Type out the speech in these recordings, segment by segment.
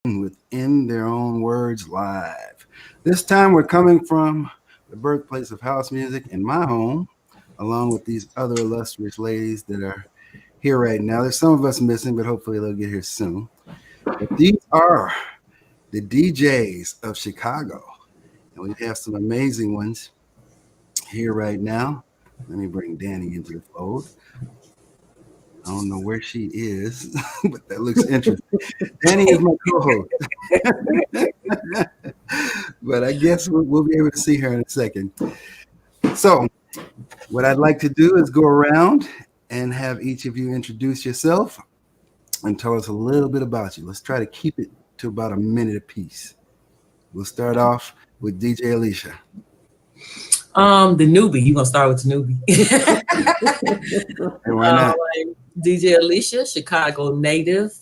Within Their Own Words Live. This time we're coming from the birthplace of house music in my home, along with these other illustrious ladies that are here right now. There's some of us missing, but hopefully they'll get here soon. But these are the DJs of Chicago, and we have some amazing ones here right now. Let me bring Danny into the fold. I don't know where she is, but that looks interesting. Danny is my co-host, but I guess we'll be able to see her in a second. So, what I'd like to do is go around and have each of you introduce yourself and tell us a little bit about you. Let's try to keep it to about a minute apiece. We'll start off with DJ Alicia. The newbie. You gonna start with the newbie? Hey, why not? DJ Alicia, Chicago native.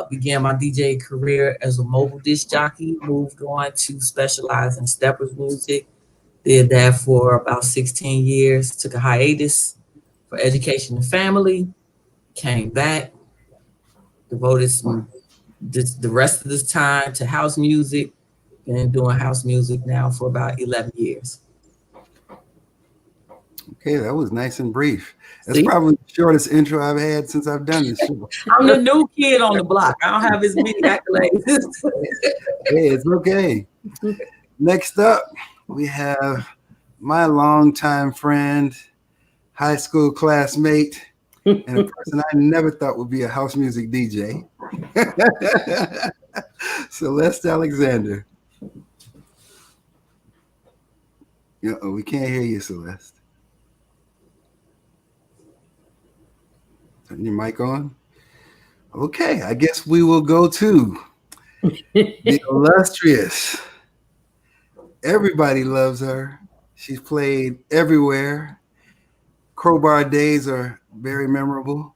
Began my DJ career as a mobile disc jockey. Moved on to specialize in steppers music. Did that for about 16 years. Took a hiatus for education and family. Came back. Devoted the rest of this time to house music. Been doing house music now for about 11 years. Okay, that was nice and brief. That's probably the shortest intro I've had since I've done this show. I'm the new kid on the block. I don't have as many accolades. Hey, it's okay. Next up, we have my longtime friend, high school classmate, and a person I never thought would be a house music DJ, Celeste Alexander. We can't hear you, Celeste. Turn your mic on. Okay, I guess we will go to the illustrious. Everybody loves her. She's played everywhere. Crowbar days are very memorable.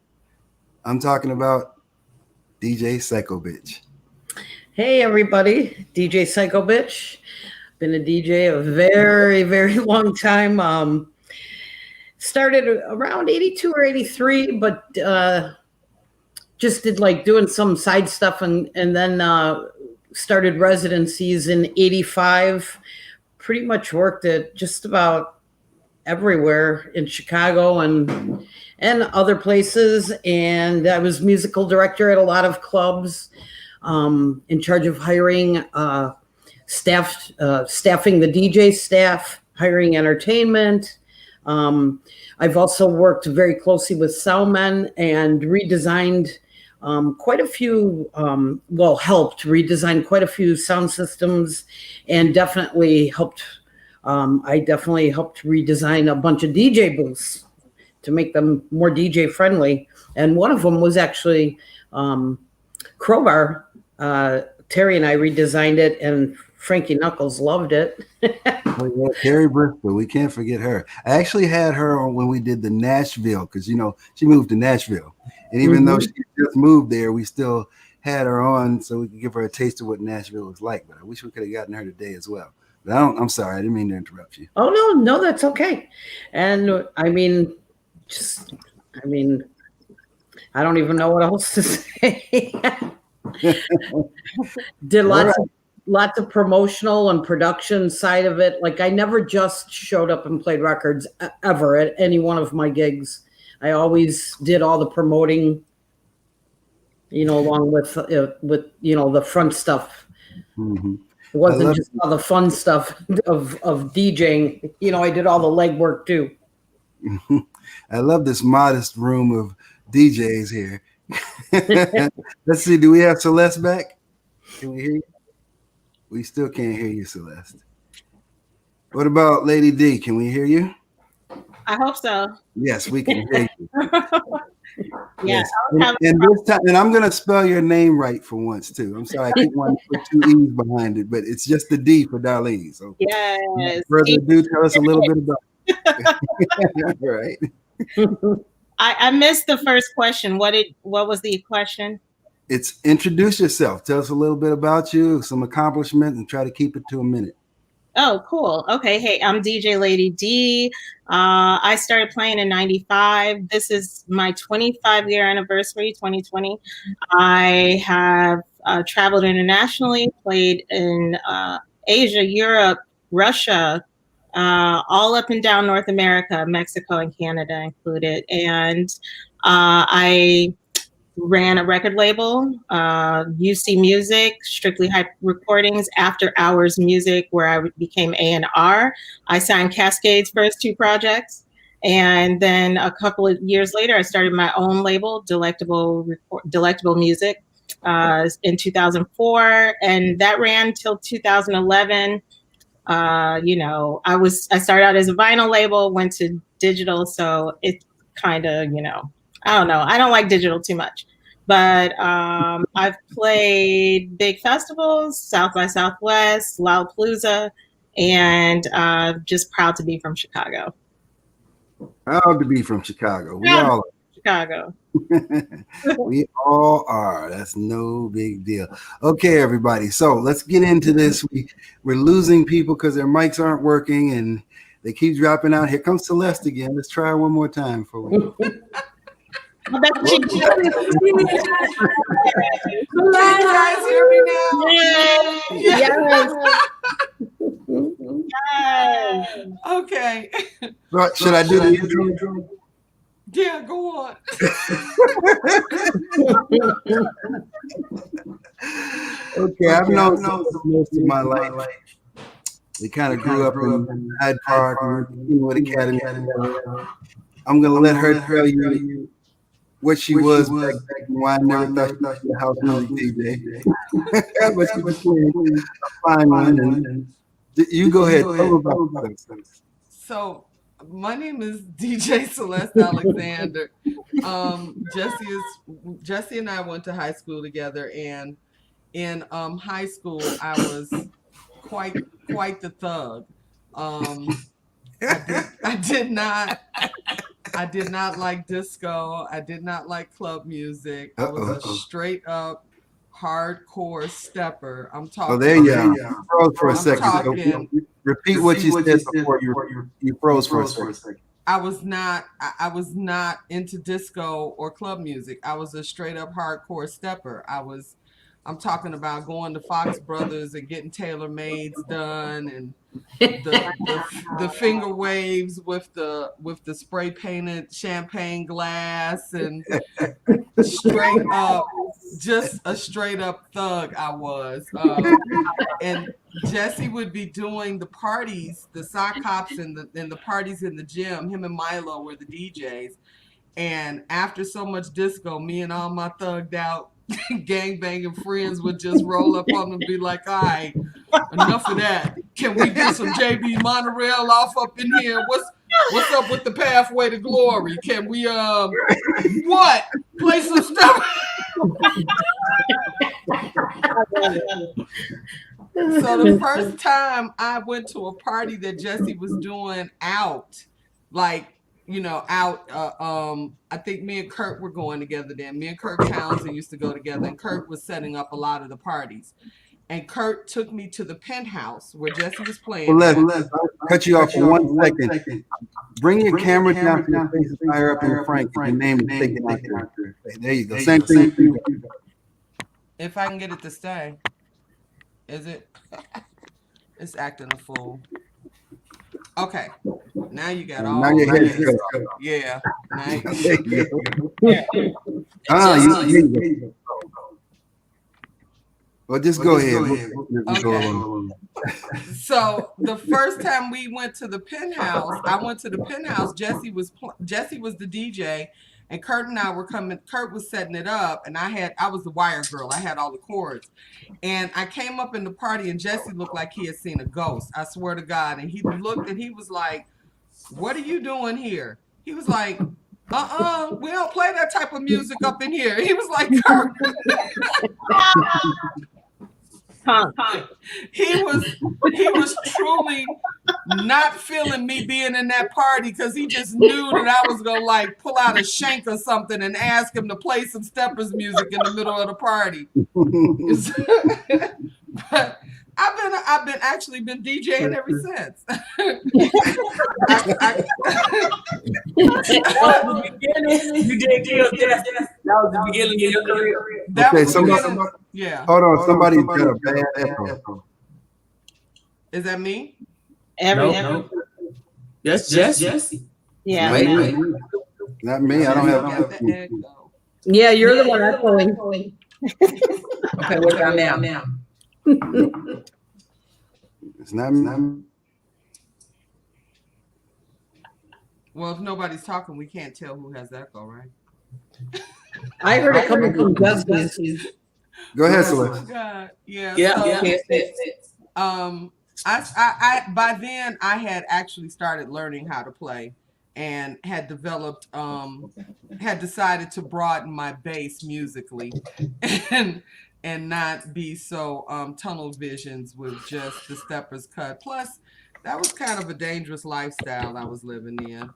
I'm talking about DJ Psycho Bitch. Hey everybody, DJ Psycho Bitch. Been a DJ a very, very long time. Started around 82 or 83, but just did like doing some side stuff and then started residencies in 85. Pretty much worked at just about everywhere in Chicago and other places. And I was musical director at a lot of clubs, in charge of hiring staffing the DJ staff, hiring entertainment. I've also worked very closely with soundmen and redesigned quite a few, helped redesign quite a few sound systems, and definitely helped. I definitely helped redesign a bunch of DJ booths to make them more DJ friendly. And one of them was actually Crowbar. Terry and I redesigned it, and Frankie Knuckles loved it. Oh, yeah, Terry Bristol, we can't forget her. I actually had her on when we did the Nashville, because she moved to Nashville, and even though she just moved there, we still had her on so we could give her a taste of what Nashville was like. But I wish we could have gotten her today as well. But I'm sorry, I didn't mean to interrupt you. Oh no, that's okay. And I don't even know what else to say. Did lots of promotional and production side of it. Like I never just showed up and played records ever at any one of my gigs. I always did all the promoting, along with the front stuff. Mm-hmm. It wasn't just all the fun stuff of DJing. I did all the legwork too. I love this modest room of DJs here. Let's see. Do we have Celeste back? Can we hear you? We still can't hear you, Celeste. What about Lady D? Can we hear you? I hope so. Yes, we can hear you. Yes. And this time, and I'm going to spell your name right for once too. I'm sorry, I keep wanting to put 2 E's behind it, but it's just the D for Darlene. So yes. Further ado, tell us a little bit about it. Right. I missed the first question. What was the question? It's introduce yourself. Tell us a little bit about you, some accomplishments, and try to keep it to a minute. Oh, cool. Okay. Hey, I'm DJ Lady D. I started playing in 95. This is my 25-year anniversary, 2020. I have traveled internationally, played in Asia, Europe, Russia, all up and down North America, Mexico and Canada included. And I ran a record label, UC Music, Strictly Hype Recordings, After Hours Music, where I became A&R. I signed Cascade's first two projects. And then a couple of years later, I started my own label, Delectable Music, in 2004. And that ran till 2011. I started out as a vinyl label, went to digital. So it kind of, I don't know. I don't like digital too much, but I've played big festivals, South by Southwest, Lollapalooza, and just proud to be from Chicago. Proud to be from Chicago. We Proud all to be from Chicago. we all are. That's no big deal. Okay, everybody. So let's get into this. We're losing people because their mics aren't working and they keep dropping out. Here comes Celeste again. Let's try her one more time for we. Well, that's Can you guys hear me now? Yes. Yes. Okay. Right, should I do the intro? Yeah, go on. Okay, I've known most of my life. We kind of grew up in Hyde Park, Kingwood Academy. I'm going to let her tell you what she was back then. Why I never thought she was a house music DJ. But she was a fine one. And you go ahead. Tell her about that. So my name is DJ Celeste Alexander. Jesse and I went to high school together, and in high school I was quite the thug. I did not like disco. I did not like club music. I was a straight up hardcore stepper. I'm talking. Oh, there you are. You froze for a second. So repeat what you said before you froze for a second. I was not into disco or club music. I was a straight up hardcore stepper. I'm talking about going to Fox Brothers and getting tailor-mades done, and the finger waves with the spray painted champagne glass, and just a straight up thug I was. And Jesse would be doing the parties, the sock hops and the parties in the gym. Him and Milo were the DJs. And after so much disco, me and all my thugged out gangbanging friends would just roll up on them and be like, all right, enough of that. Can we get some JB Monorail off up in here? What's up with the pathway to glory? Can we what? Play some stuff. So the first time I went to a party that Jesse was doing out, I think me and Kurt were going together then. Me and Kurt Townsend used to go together, and Kurt was setting up a lot of the parties. And Kurt took me to the penthouse where Jesse was playing. Well, let's cut you off for 1 second. Bring your camera down to your face and fire up in Frank. Your name is taken out there. There you go. Same thing. If I can get it to stay. Is it? It's acting a fool. Okay. Now you got all. Now your head is cut. Yeah. Now you. Well, just go ahead. Okay. So the first time we went to the penthouse, I went to the penthouse. Jesse was the DJ, and Kurt and I were coming. Kurt was setting it up, and I was the wire girl. I had all the cords, and I came up in the party, and Jesse looked like he had seen a ghost. I swear to God. And he looked, and he was like, "What are you doing here?" He was like, we don't play that type of music up in here. He was like, Kurt. He was truly not feeling me being in that party, because he just knew that I was gonna pull out a shank or something and ask him to play some steppers music in the middle of the party. But I've been DJing ever since. You did kill that. That was the beginning of your career. That Okay, was somebody, yeah. hold on, somebody's got a bad echo. Is that me? No. That's Jesse. Yeah. Not no. me. Not me. I don't have The echo. echo. Yeah, you're the one echoing. Okay, what about now? It's not me. Well, if nobody's talking, we can't tell who has echo, right? I heard it coming from Jesse's. Go ahead, Oh Celeste. God, yeah. Yeah, So, okay. I by then I had actually started learning how to play and had developed had decided to broaden my base musically and not be so tunnel visions with just the steppers cut. Plus, that was kind of a dangerous lifestyle I was living in.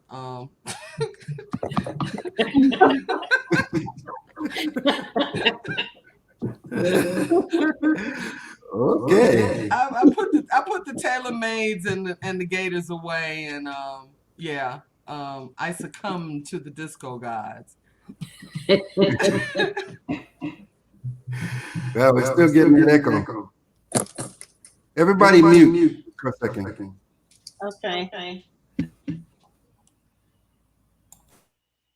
Okay. I put the TaylorMades and the Gators away, and yeah, I succumbed to the disco gods. Well, we're still getting that echo. Everybody mute for a second. Okay.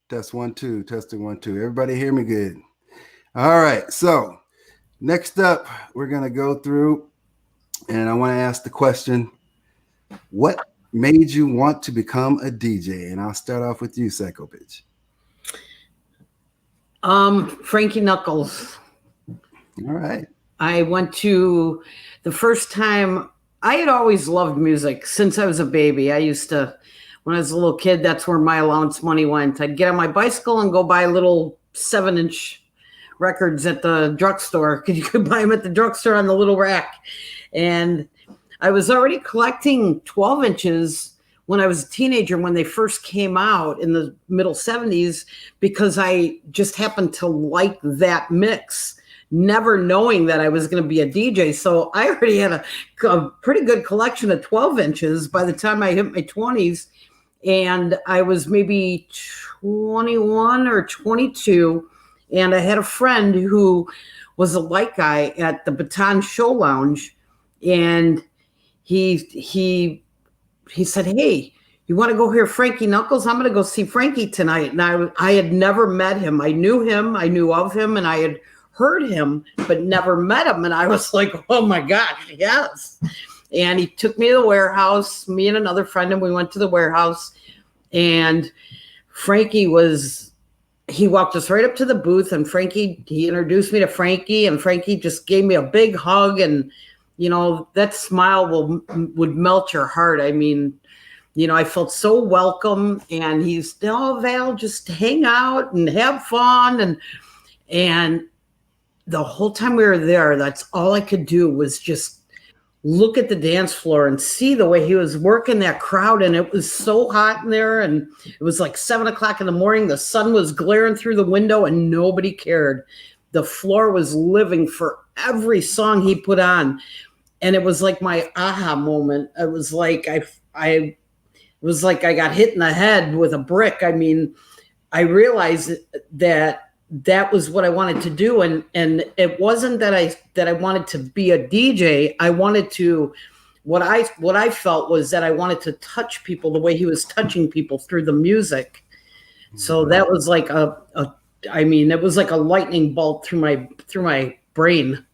Test 1 2, testing 1 2. Everybody hear me good? All right. So next up, we're gonna go through, and I want to ask the question: what made you want to become a DJ? And I'll start off with you, Psycho Bitch. Frankie Knuckles. All right. I went to the first time. I had always loved music since I was a baby. I used to, when I was a little kid, that's where my allowance money went. I'd get on my bicycle and go buy little 7-inch records at the drugstore because you could buy them at the drugstore on the little rack. And I was already collecting 12 inches when I was a teenager when they first came out in the middle 70s because I just happened to like that mix, never knowing that I was going to be a DJ. So I already had a pretty good collection of 12 inches by the time I hit my 20s. And I was maybe 21 or 22. And I had a friend who was a light guy at the Baton Show Lounge. And he said, "Hey, you want to go hear Frankie Knuckles? I'm going to go see Frankie tonight." And I had never met him. I knew him. I knew of him. And I had heard him, but never met him. And I was like, oh my gosh, yes. And he took me to the warehouse, me and another friend, and we went to the warehouse. And Frankie he walked us right up to the booth, and he introduced me to Frankie, and Frankie just gave me a big hug. And, you know, that smile would melt your heart. I mean, you know, I felt so welcome. And he's, "Oh, Val, just hang out and have fun." And the whole time we were there, that's all I could do was just look at the dance floor and see the way he was working that crowd. And it was so hot in there. And it was like 7:00 in the morning. The sun was glaring through the window and nobody cared. The floor was living for every song he put on. And it was like my aha moment. It was like I was like I got hit in the head with a brick. I mean, I realized that was what I wanted to do. And it wasn't that I wanted to be a DJ. I wanted to, what I felt was that I wanted to touch people the way he was touching people through the music. So that was like it was like a lightning bolt through my brain.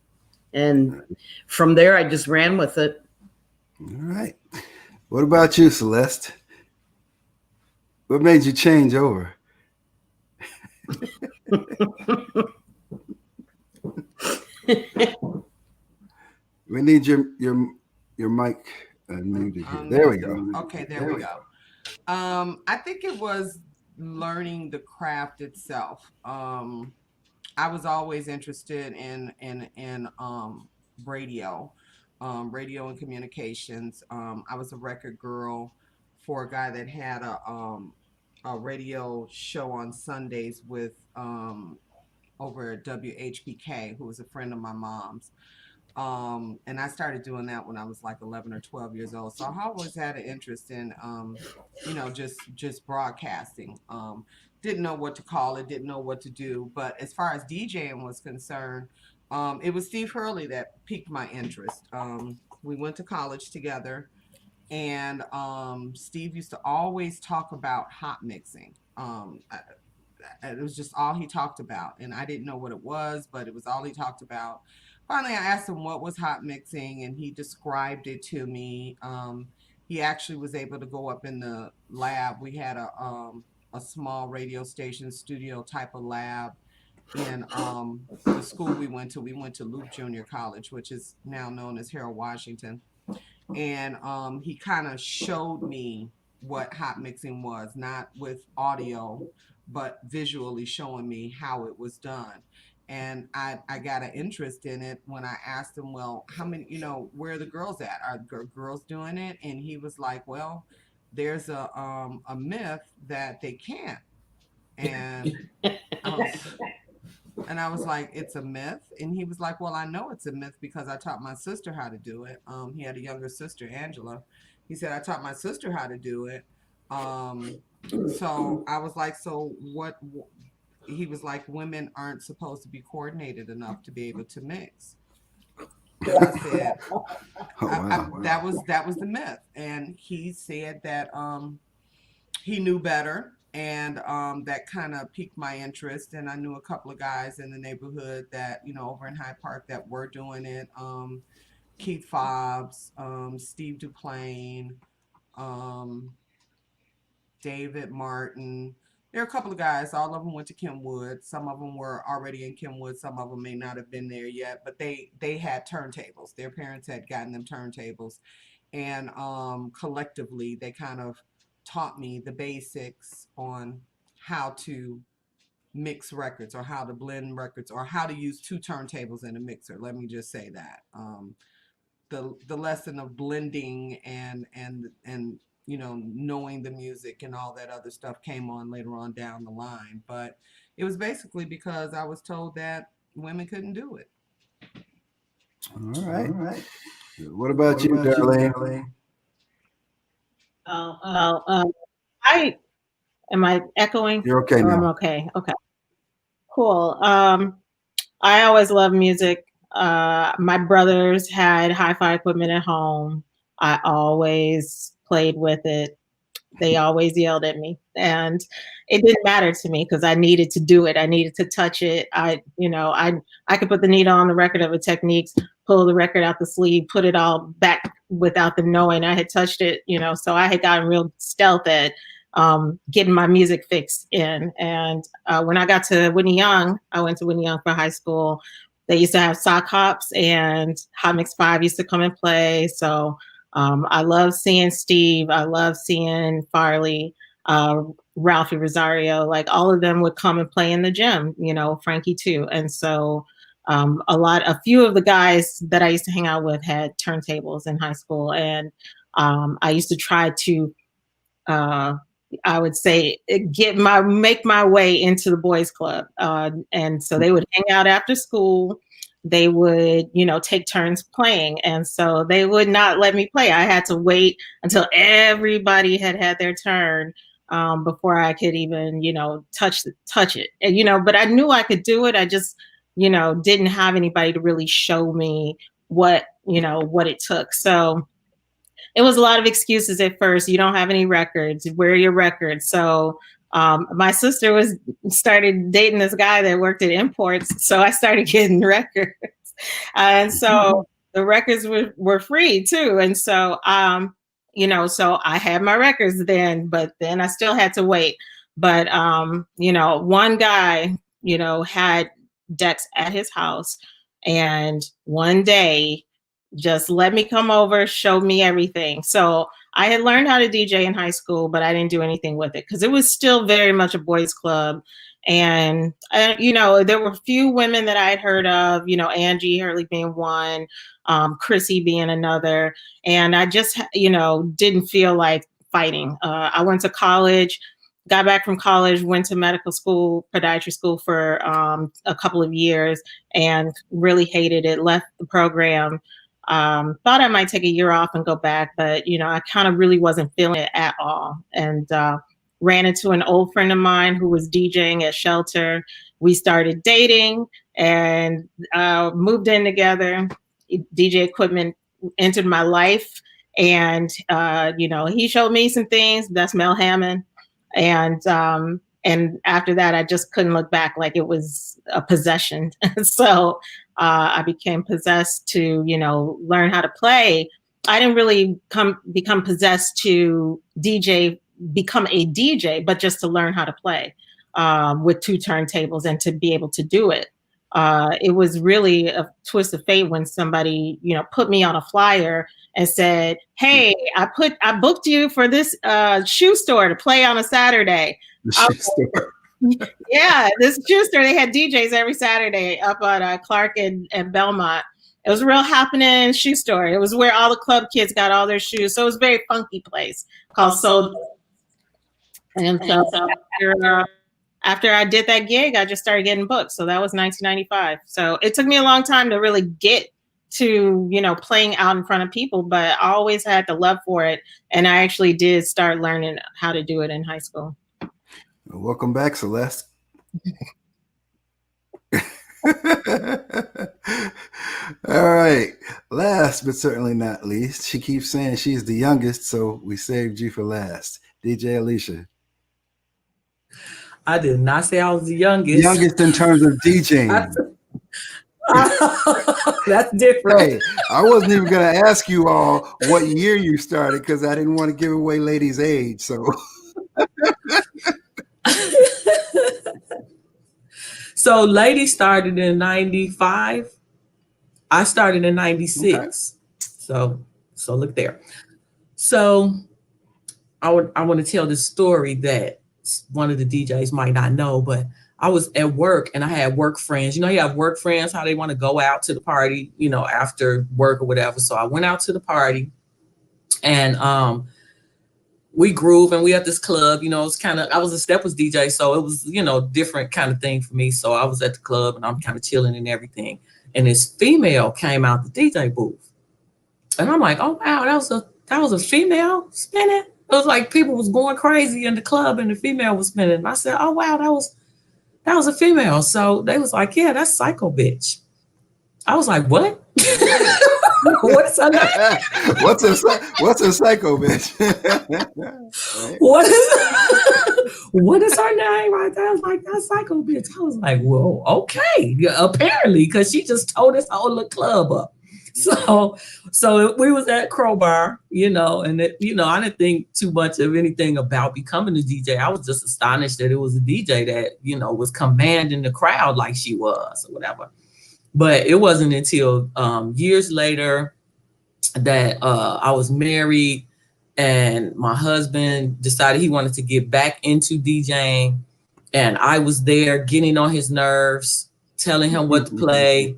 And from there, I just ran with it. All right. What about you, Celeste? What made you change over? We need your mic unmuted here. There we go. Okay, there we go. I think it was learning the craft itself. I was always interested in radio, radio and communications. I was a record girl for a guy that had a radio show on Sundays with over at WHPK, who was a friend of my mom's. And I started doing that when I was like 11 or 12 years old. So I always had an interest in, just broadcasting. Didn't know what to call it, didn't know what to do. But as far as DJing was concerned, it was Steve Hurley that piqued my interest. We went to college together, and Steve used to always talk about hot mixing. It was just all he talked about, and I didn't know what it was, but it was all he talked about. Finally, I asked him what was hot mixing, and he described it to me. He actually was able to go up in the lab. We had a small radio station studio type of lab in the school we went to. We went to Luke Junior College, which is now known as Harold Washington. And he kind of showed me what hot mixing was, not with audio, but visually showing me how it was done. And I got an interest in it when I asked him, well, how many, where are the girls at? Are girls doing it? And he was like, well, there's a myth that they can't. And I was like, it's a myth? And he was like, well, I know it's a myth because I taught my sister how to do it. He had a younger sister, Angela. He said, I taught my sister how to do it. So I was like, so what? He was like, women aren't supposed to be coordinated enough to be able to mix. And I said, that was the myth. And he said that he knew better. And that kind of piqued my interest. And I knew a couple of guys in the neighborhood that, over in Hyde Park that were doing it. Keith Fobbs, Steve Duplain, David Martin. There are a couple of guys. All of them went to Kenwood. Some of them were already in Kenwood. Some of them may not have been there yet. But they had turntables. Their parents had gotten them turntables. And collectively, they kind of taught me the basics on how to mix records or how to blend records or how to use two turntables in a mixer. Let me just say that. The lesson of blending and knowing the music and all that other stuff came on later on down the line. But it was basically because I was told that women couldn't do it. All right. What about you, Darlene? Am I echoing? You're okay now. I'm okay. Okay. Cool. I always loved music. My brothers had hi-fi equipment at home. I always played with it. They always yelled at me, and it didn't matter to me because I needed to do it. I needed to touch it. I could put the needle on the record of a Techniques, pull the record out the sleeve, put it all back without them knowing I had touched it. So I had gotten real stealth at getting my music fix in. And when I got to Whitney Young, I went to Whitney Young for high school. They used to have sock hops, and Hot Mix 5 used to come and play. So I love seeing Steve. I love seeing Farley, Ralphie Rosario. Like all of them would come and play in the gym, Frankie too. And so a few of the guys that I used to hang out with had turntables in high school. And I used to try to I would say make my way into the boys club. And so they would hang out after school. They would, take turns playing. And so they would not let me play. I had to wait until everybody had their turn before I could even, touch it. And, but I knew I could do it. I just, didn't have anybody to really show me what it took. So it was a lot of excuses at first. You don't have any records. Where are your records? So my sister started dating this guy that worked at imports. So I started getting records. And so the records were free too. And so, so I had my records then, but then I still had to wait. But, one guy, had decks at his house. And one day, just let me come over, show me everything. So I had learned how to DJ in high school, but I didn't do anything with it because it was still very much a boys' club. And, there were a few women that I had heard of, Angie Hurley being one, Chrissy being another. And I just, didn't feel like fighting. I went to college. got back from college, went to medical school, podiatry school for a couple of years, and really hated it. Left the program. Thought I might take a year off and go back, but I kind of really wasn't feeling it at all. And ran into an old friend of mine who was DJing at Shelter. We started dating and moved in together. DJ equipment entered my life, and he showed me some things. That's Mel Hammond. And after that, I just couldn't look back, like it was a possession. So I became possessed to, learn how to play. I didn't really become possessed to become a DJ, but just to learn how to play with 2 turntables and to be able to do it. It was really a twist of fate when somebody, put me on a flyer and said, "Hey, I booked you for this shoe store to play on a Saturday." The shoe store. Yeah, this shoe store, they had DJs every Saturday up on Clark and Belmont. It was a real happening shoe store. It was where all the club kids got all their shoes. So it was a very funky place called Soul. And so after I did that gig, I just started getting booked. So that was 1995. So it took me a long time to really get to, playing out in front of people, but I always had the love for it. And I actually did start learning how to do it in high school. Welcome back, Celeste. All right. Last but certainly not least, she keeps saying she's the youngest, so we saved you for last. DJ Alicia. I did not say I was the youngest. Youngest in terms of DJing. That's different. Hey, I wasn't even going to ask you all what year you started because I didn't want to give away ladies' age. So, so Lady started in 95. I started in 96. Okay. So look there. So I want to tell this story that one of the DJs might not know, but I was at work and I had work friends. You have work friends, how they want to go out to the party, after work or whatever. So I went out to the party and we groove and we at this club, it's I was a steppers DJ. So it was, different kind of thing for me. So I was at the club and I'm kind of chilling and everything. And this female came out the DJ booth. And I'm like, oh, wow, that was a female spinning. It was like people was going crazy in the club and the female was spinning. And I said, oh, wow, that was a female. So they was like, yeah, that's Psycho Bitch. I was like, what? What is her name? What's a Psycho Bitch? What is her name right there? I was like, that's Psycho Bitch. I was like, whoa, okay. Yeah, apparently, because she just told this whole little club up. So we was at Crowbar, and I didn't think too much of anything about becoming a DJ. I was just astonished that it was a DJ that, was commanding the crowd like she was or whatever. But it wasn't until years later that I was married and my husband decided he wanted to get back into DJing. And I was there getting on his nerves, telling him what to play,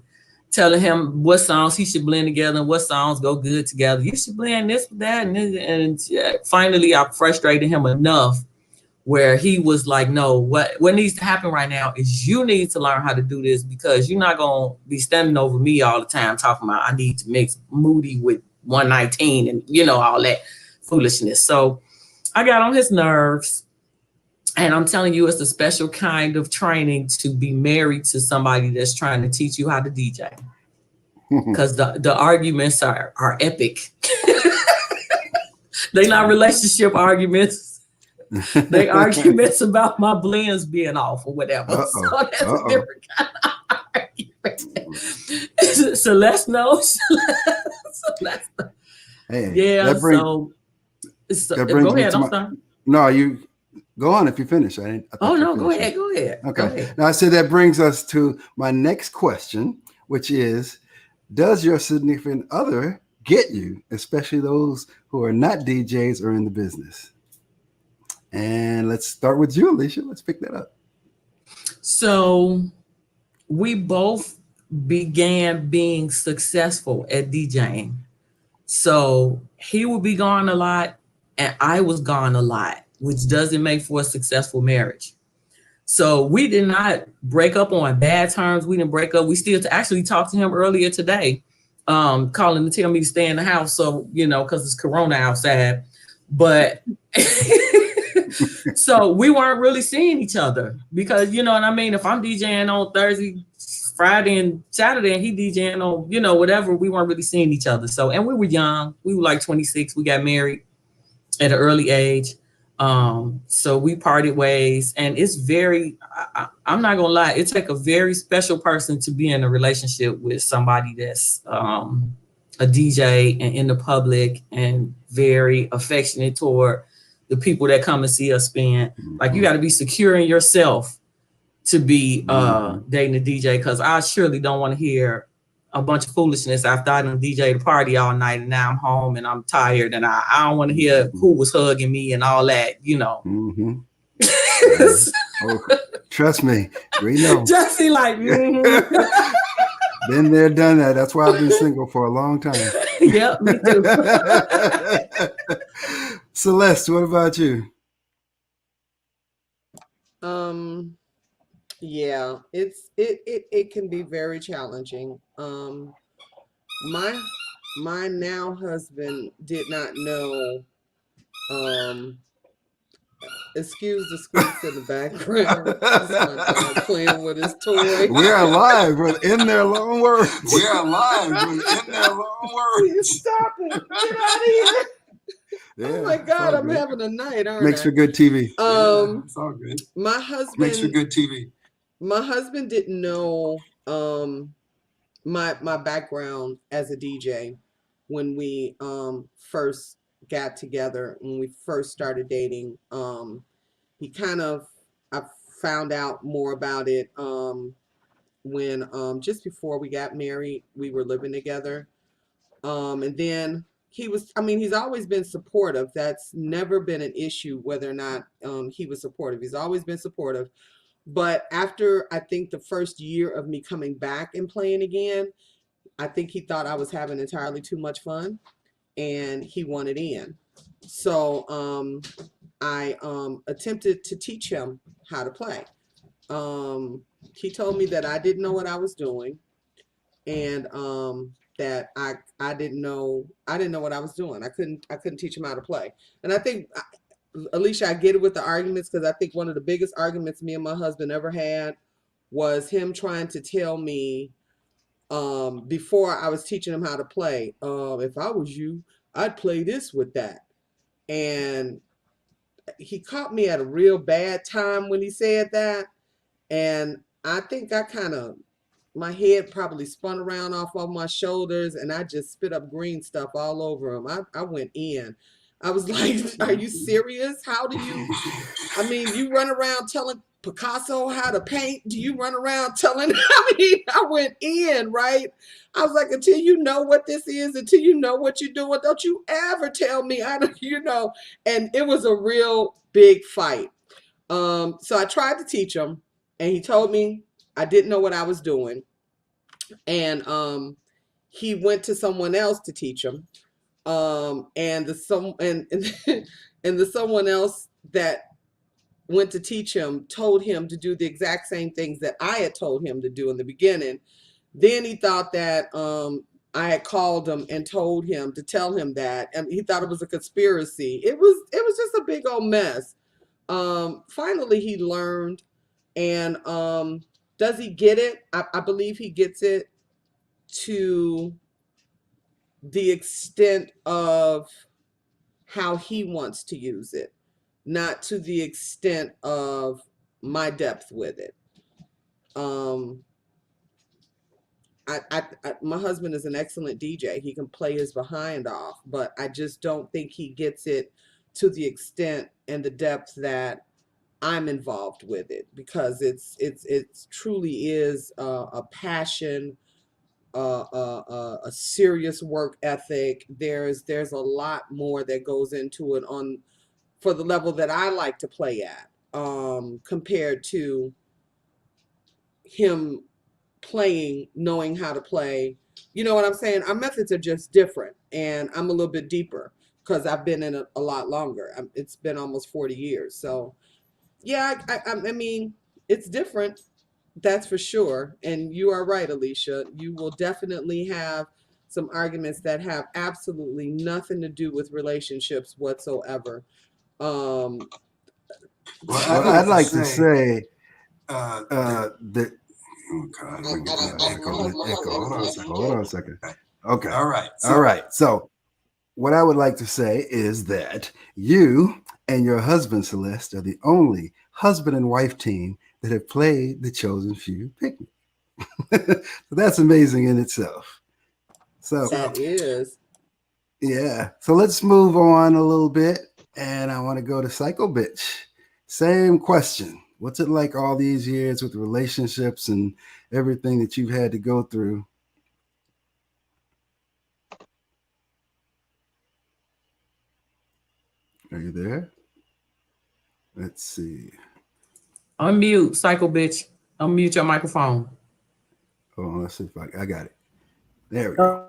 telling him what songs he should blend together and what songs go good together. You should blend this with that. And finally, I frustrated him enough where he was like, no, what needs to happen right now is you need to learn how to do this because you're not going to be standing over me all the time talking about I need to mix Moody with 119 and, all that foolishness. So I got on his nerves. And I'm telling you, it's a special kind of training to be married to somebody that's trying to teach you how to DJ. Because the arguments are epic. They're not relationship arguments. They arguments about my blends being off or whatever. So that's a different kind of argument. Celeste knows. Celeste. Hey, yeah, go ahead. I'm sorry. No, you... Go on if you finish. Go ahead. Go ahead. Okay. Go ahead. Now, I said that brings us to my next question, which is, does your significant other get you, especially those who are not DJs or in the business? And let's start with you, Alicia. Let's pick that up. So we both began being successful at DJing. So he would be gone a lot and I was gone a lot. which doesn't make for a successful marriage. So we did not break up on bad terms. We didn't break up. We still actually talked to him earlier today, calling to tell me to stay in the house. So, because it's Corona outside. But so we weren't really seeing each other because, you know what I mean? If I'm DJing on Thursday, Friday, and Saturday, and he DJing on, whatever, we weren't really seeing each other. So, and we were young. We were like 26. We got married at an early age. So we parted ways, and it's I'm not gonna lie, it takes a very special person to be in a relationship with somebody that's a DJ and in the public and very affectionate toward the people that come and see us spin. Like, you got to be secure in yourself to be dating a DJ, because I surely don't want to hear a bunch of foolishness after I done DJ the party all night and now I'm home and I'm tired and I don't want to hear who was hugging me and all that, Oh, trust me, we know. Jesse, like, Been there, done that. That's why I've been single for a long time. Yep, me too. Celeste, what about you? Yeah, it can be very challenging. My now husband did not know. Excuse the squeaks in the background. This is my dog playing with his toy. We are live with In Their Long Words. We are live with In Their Long Words. Stop it! Get out of here! Yeah, oh my God, I'm good. having a night, aren't Makes I? for good TV. It's all good. My husband Makes for good TV. My husband didn't know my background as a DJ when we first got together, when we first started dating. I found out more about it when just before we got married. We were living together, and then he's always been supportive. That's never been an issue, whether or not he was supportive. He's always been supportive. But after, I think, the first year of me coming back and playing again, I think he thought I was having entirely too much fun and he wanted in. So I attempted to teach him how to play. He told me that I didn't know what I was doing, and that I didn't know what I was doing. I couldn't teach him how to play. And I think, Alicia, I get it with the arguments, because I think one of the biggest arguments me and my husband ever had was him trying to tell me before I was teaching him how to play, if I was you, I'd play this with that. And he caught me at a real bad time when he said that. And I think my head probably spun around off of my shoulders and I just spit up green stuff all over him. I went in. I was like, are you serious? How do you, you run around telling Picasso how to paint? Do you run around telling, I went in, right? I was like, until you know what this is, until you know what you're doing, don't you ever tell me, and it was a real big fight. So I tried to teach him and he told me I didn't know what I was doing. And he went to someone else to teach him. And the someone else that went to teach him told him to do the exact same things that I had told him to do in the beginning. Then he thought that I had called him and told him to tell him that, and he thought it was a conspiracy. It was just a big old mess. Finally he learned, and does he get it? I believe he gets it to the extent of how he wants to use it, not to the extent of my depth with it. My husband is an excellent DJ. He can play his behind off, but I just don't think he gets it to the extent and the depth that I'm involved with it, because it truly is a passion, a serious work ethic. There's a lot more that goes into it for the level that I like to play at, compared to him playing, knowing how to play. You know what I'm saying? Our methods are just different, and I'm a little bit deeper. because I've been in a lot longer. It's been almost 40 years. So yeah, I mean, it's different. That's for sure. And you are right, Alicia. You will definitely have some arguments that have absolutely nothing to do with relationships whatsoever. Um, Well, I'd like to say that. Oh God, we're getting an echo. Hold on a second. Okay. All right. So what I would like to say is that you and your husband, Celeste, are the only husband and wife team that have played the Chosen Few picnic. So that's amazing in itself. So that is. yeah. So let's move on a little bit. And I want to go to Psycho Bitch. Same question. What's it like all these years with relationships and everything that you've had to go through? Are you there? Let's see. Unmute, Psycho Bitch. Unmute your microphone. Hold on, let's see if I got it. There we go.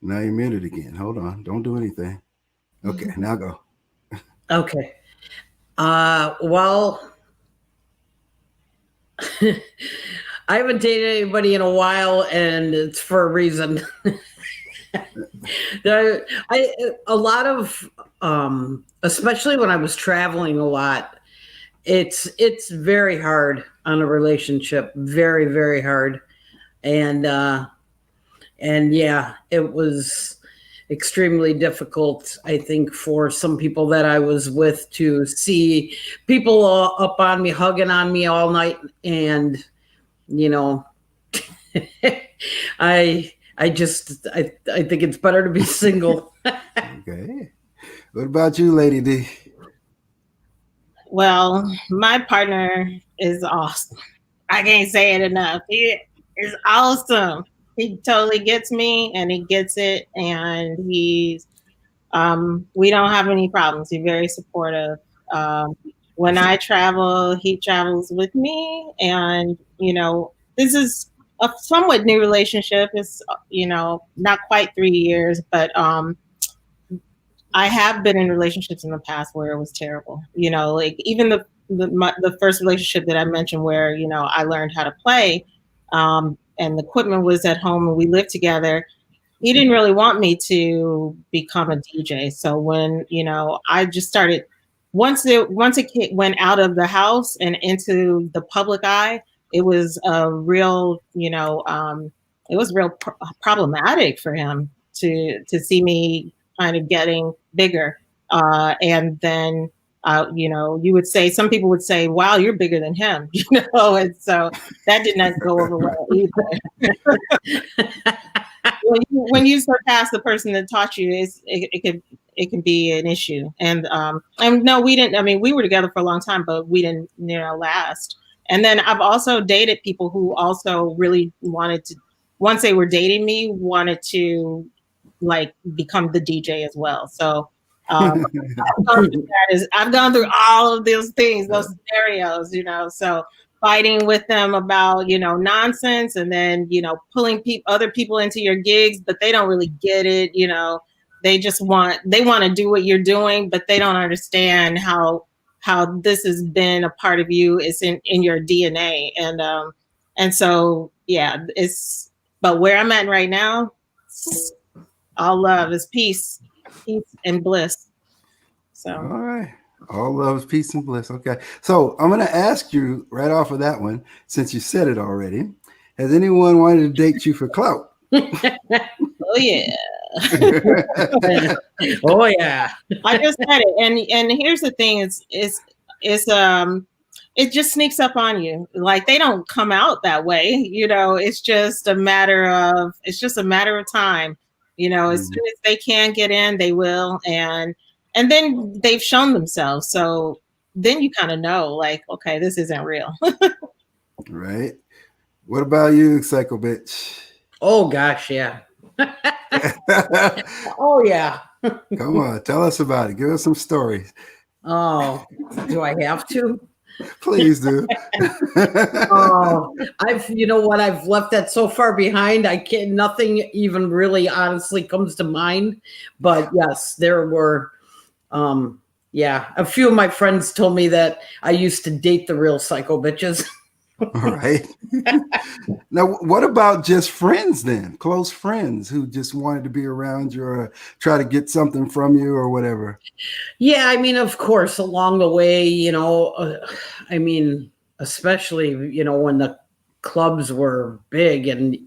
Now you're muted again. Hold on. Don't do anything. Okay, now go. Okay. Well, I haven't dated anybody in a while, and it's for a reason. A lot of, especially when I was traveling a lot, it's very hard on a relationship, very, very hard. And yeah, it was extremely difficult, I think, for some people that I was with to see people up on me, hugging on me all night. And, you know, I think it's better to be single. Okay. What about you, Lady D? Well, my partner is awesome. I can't say it enough. He is awesome. He totally gets me and he gets it. And he's, we don't have any problems. He's very supportive. When I travel, he travels with me. And, you know, this is a somewhat new relationship. It's, you know, not quite 3 years, but I have been in relationships in the past where it was terrible. You know, like even the first relationship that I mentioned where, you know, I learned how to play, and the equipment was at home and we lived together. He didn't really want me to become a DJ. So when, you know, I just started, once it went out of the house and into the public eye, it was a real, you know, it was real problematic for him to see me kind of getting bigger. And then, you know, you would say, some people would say, wow, you're bigger than him, you know, and so that did not go over well either. When you surpass the person that taught you, it can be an issue. And no, we didn't. I mean, we were together for a long time, but we didn't, you know, last. And then I've also dated people who also really wanted to, once they were dating me, wanted to like become the DJ as well. So I've gone through all of those things, those scenarios, you know. So fighting with them about, you know, nonsense, and then, you know, pulling other people into your gigs, but they don't really get it, you know. They want to do what you're doing, but they don't understand how this has been a part of you. It's in your DNA. And so yeah, but where I'm at right now, all love is peace and bliss. So all right. All love is peace and bliss. Okay. So I'm going to ask you right off of that one, since you said it already, has anyone wanted to date you for clout? Oh yeah. Oh yeah. I just said it. And here's the thing, it just sneaks up on you. Like they don't come out that way, you know. It's just a matter of time. You know, as soon as they can get in, they will, and then they've shown themselves. So then you kind of know, like, okay, this isn't real. Right. What about you, Psycho Bitch? Oh gosh, yeah. Oh yeah. Come on, tell us about it. Give us some stories. Oh, do I have to? Please do. Oh, you know what? I've left that so far behind. I can't, nothing even really honestly comes to mind. But yes, there were, yeah, a few of my friends told me that I used to date the real psycho bitches. All right. Now, what about just friends then? Close friends who just wanted to be around you or try to get something from you or whatever? Yeah, I mean, of course, along the way, I mean, especially, when the clubs were big and,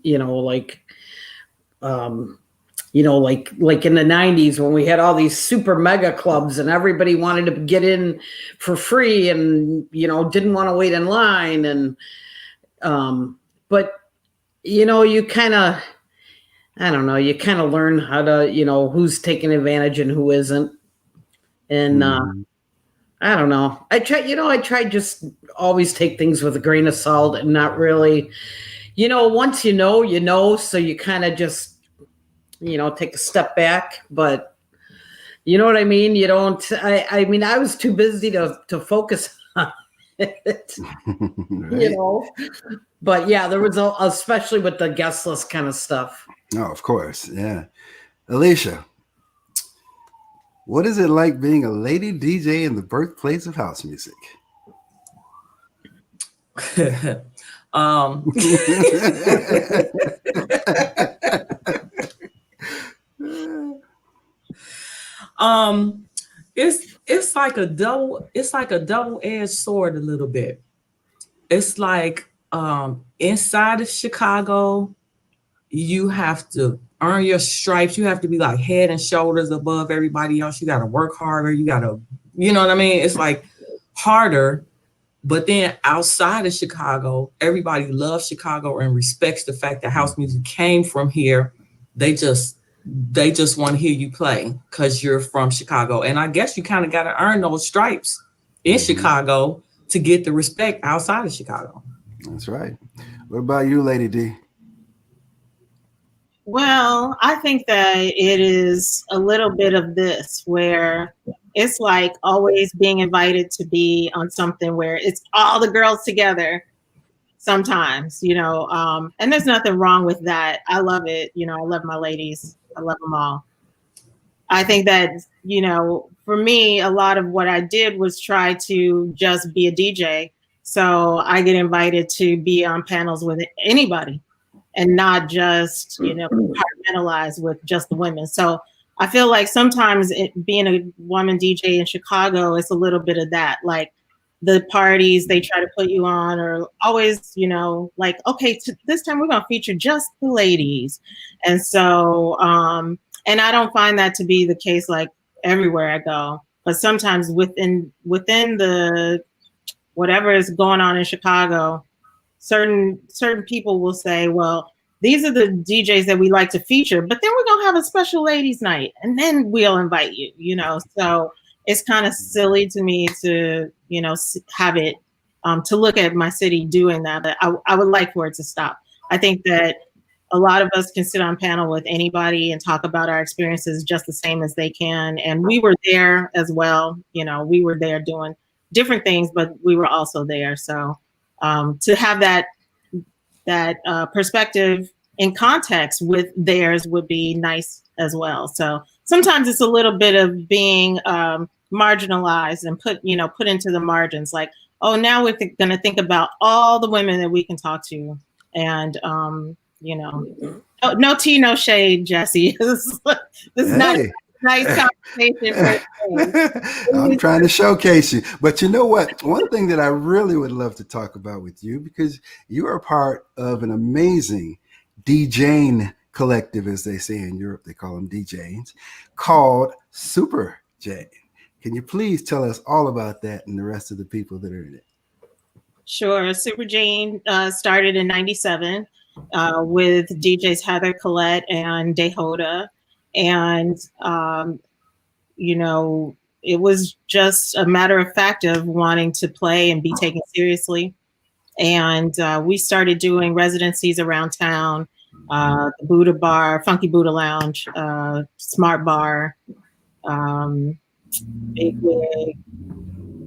um, like in the 90s when we had all these super mega clubs and everybody wanted to get in for free and, didn't want to wait in line. And, but, you kind of, I don't know, you kind of learn how to, who's taking advantage and who isn't. And, I don't know. I try just always take things with a grain of salt and not really, once you know, so you kind of just, take a step back, but you know what I mean? You don't, I mean, I was too busy to focus on it, Right. but yeah, there was especially with the guest list kind of stuff. Oh, of course. Yeah. Alicia, what is it like being a lady DJ in the birthplace of house music? um, um, it's like a double-edged sword a little bit. It's like inside of Chicago, you have to earn your stripes. You have to be like head and shoulders above everybody else. You got to work harder. You got to, you know what I mean? It's like harder. But then outside of Chicago, everybody loves Chicago and respects the fact that house music came from here. They just want to hear you play because you're from Chicago. And I guess you kind of got to earn those stripes in Chicago to get the respect outside of Chicago. That's right. What about you, Lady D? Well, I think that it is a little bit of this where it's like always being invited to be on something where it's all the girls together sometimes, and there's nothing wrong with that. I love it. I love my ladies. I love them all. I think that, for me, a lot of what I did was try to just be a DJ. So I get invited to be on panels with anybody and not just, compartmentalized with just the women. So I feel like sometimes being a woman DJ in Chicago is a little bit of that. Like the parties they try to put you on are always, like, okay, this time we're going to feature just the ladies. And so, and I don't find that to be the case like everywhere I go. But sometimes within the whatever is going on in Chicago, certain people will say, well, these are the DJs that we like to feature, but then we're going to have a special ladies night and then we'll invite you, so it's kind of silly to me to, have it, to look at my city doing that. But I would like for it to stop. I think that a lot of us can sit on panel with anybody and talk about our experiences just the same as they can. And we were there as well. We were there doing different things, but we were also there. So to have that perspective in context with theirs would be nice as well. So sometimes it's a little bit of being marginalized and put into the margins. Like, oh, now we're going to think about all the women that we can talk to, and no tea, no shade, Jesse. This is not nice conversation. I'm trying to showcase you. But you know what? One thing that I really would love to talk about with you, because you are part of an amazing DJing collective, as they say in Europe, they call them DJs, called Super J. Can you please tell us all about that and the rest of the people that are in it? Sure. Super Jane started in '97 with DJs Heather Collette and Dehoda. And, it was just a matter of fact of wanting to play and be taken seriously. And we started doing residencies around town, the Buddha Bar, Funky Buddha Lounge, Smart Bar, Big Wig,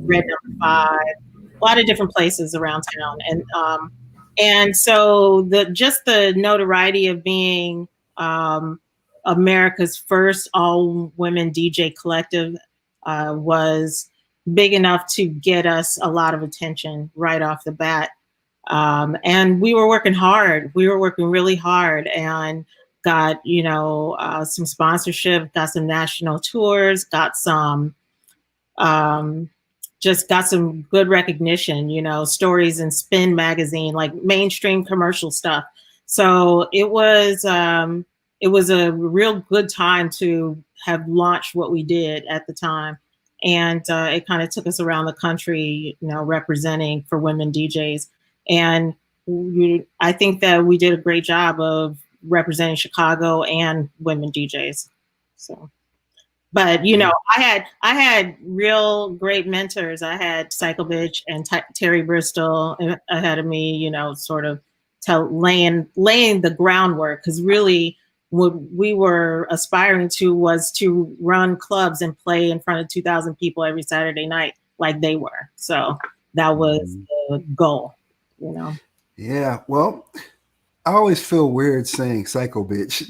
Red Number 5, lot of different places around town. And so the notoriety of being America's first all women DJ collective was big enough to get us a lot of attention right off the bat. And we were working hard. We were working really hard and got, some sponsorship, got some national tours, got some, just got some good recognition, stories in Spin magazine, like mainstream commercial stuff. So it was a real good time to have launched what we did at the time. And it kind of took us around the country, representing for women DJs. And I think that we did a great job of representing Chicago and women DJs. So, but I had real great mentors. I had Psycho Bitch and Terry Bristol ahead of me, sort of laying the groundwork, because really what we were aspiring to was to run clubs and play in front of 2,000 people every Saturday night like they were. So that was the goal. Yeah, well, I always feel weird saying Psycho Bitch.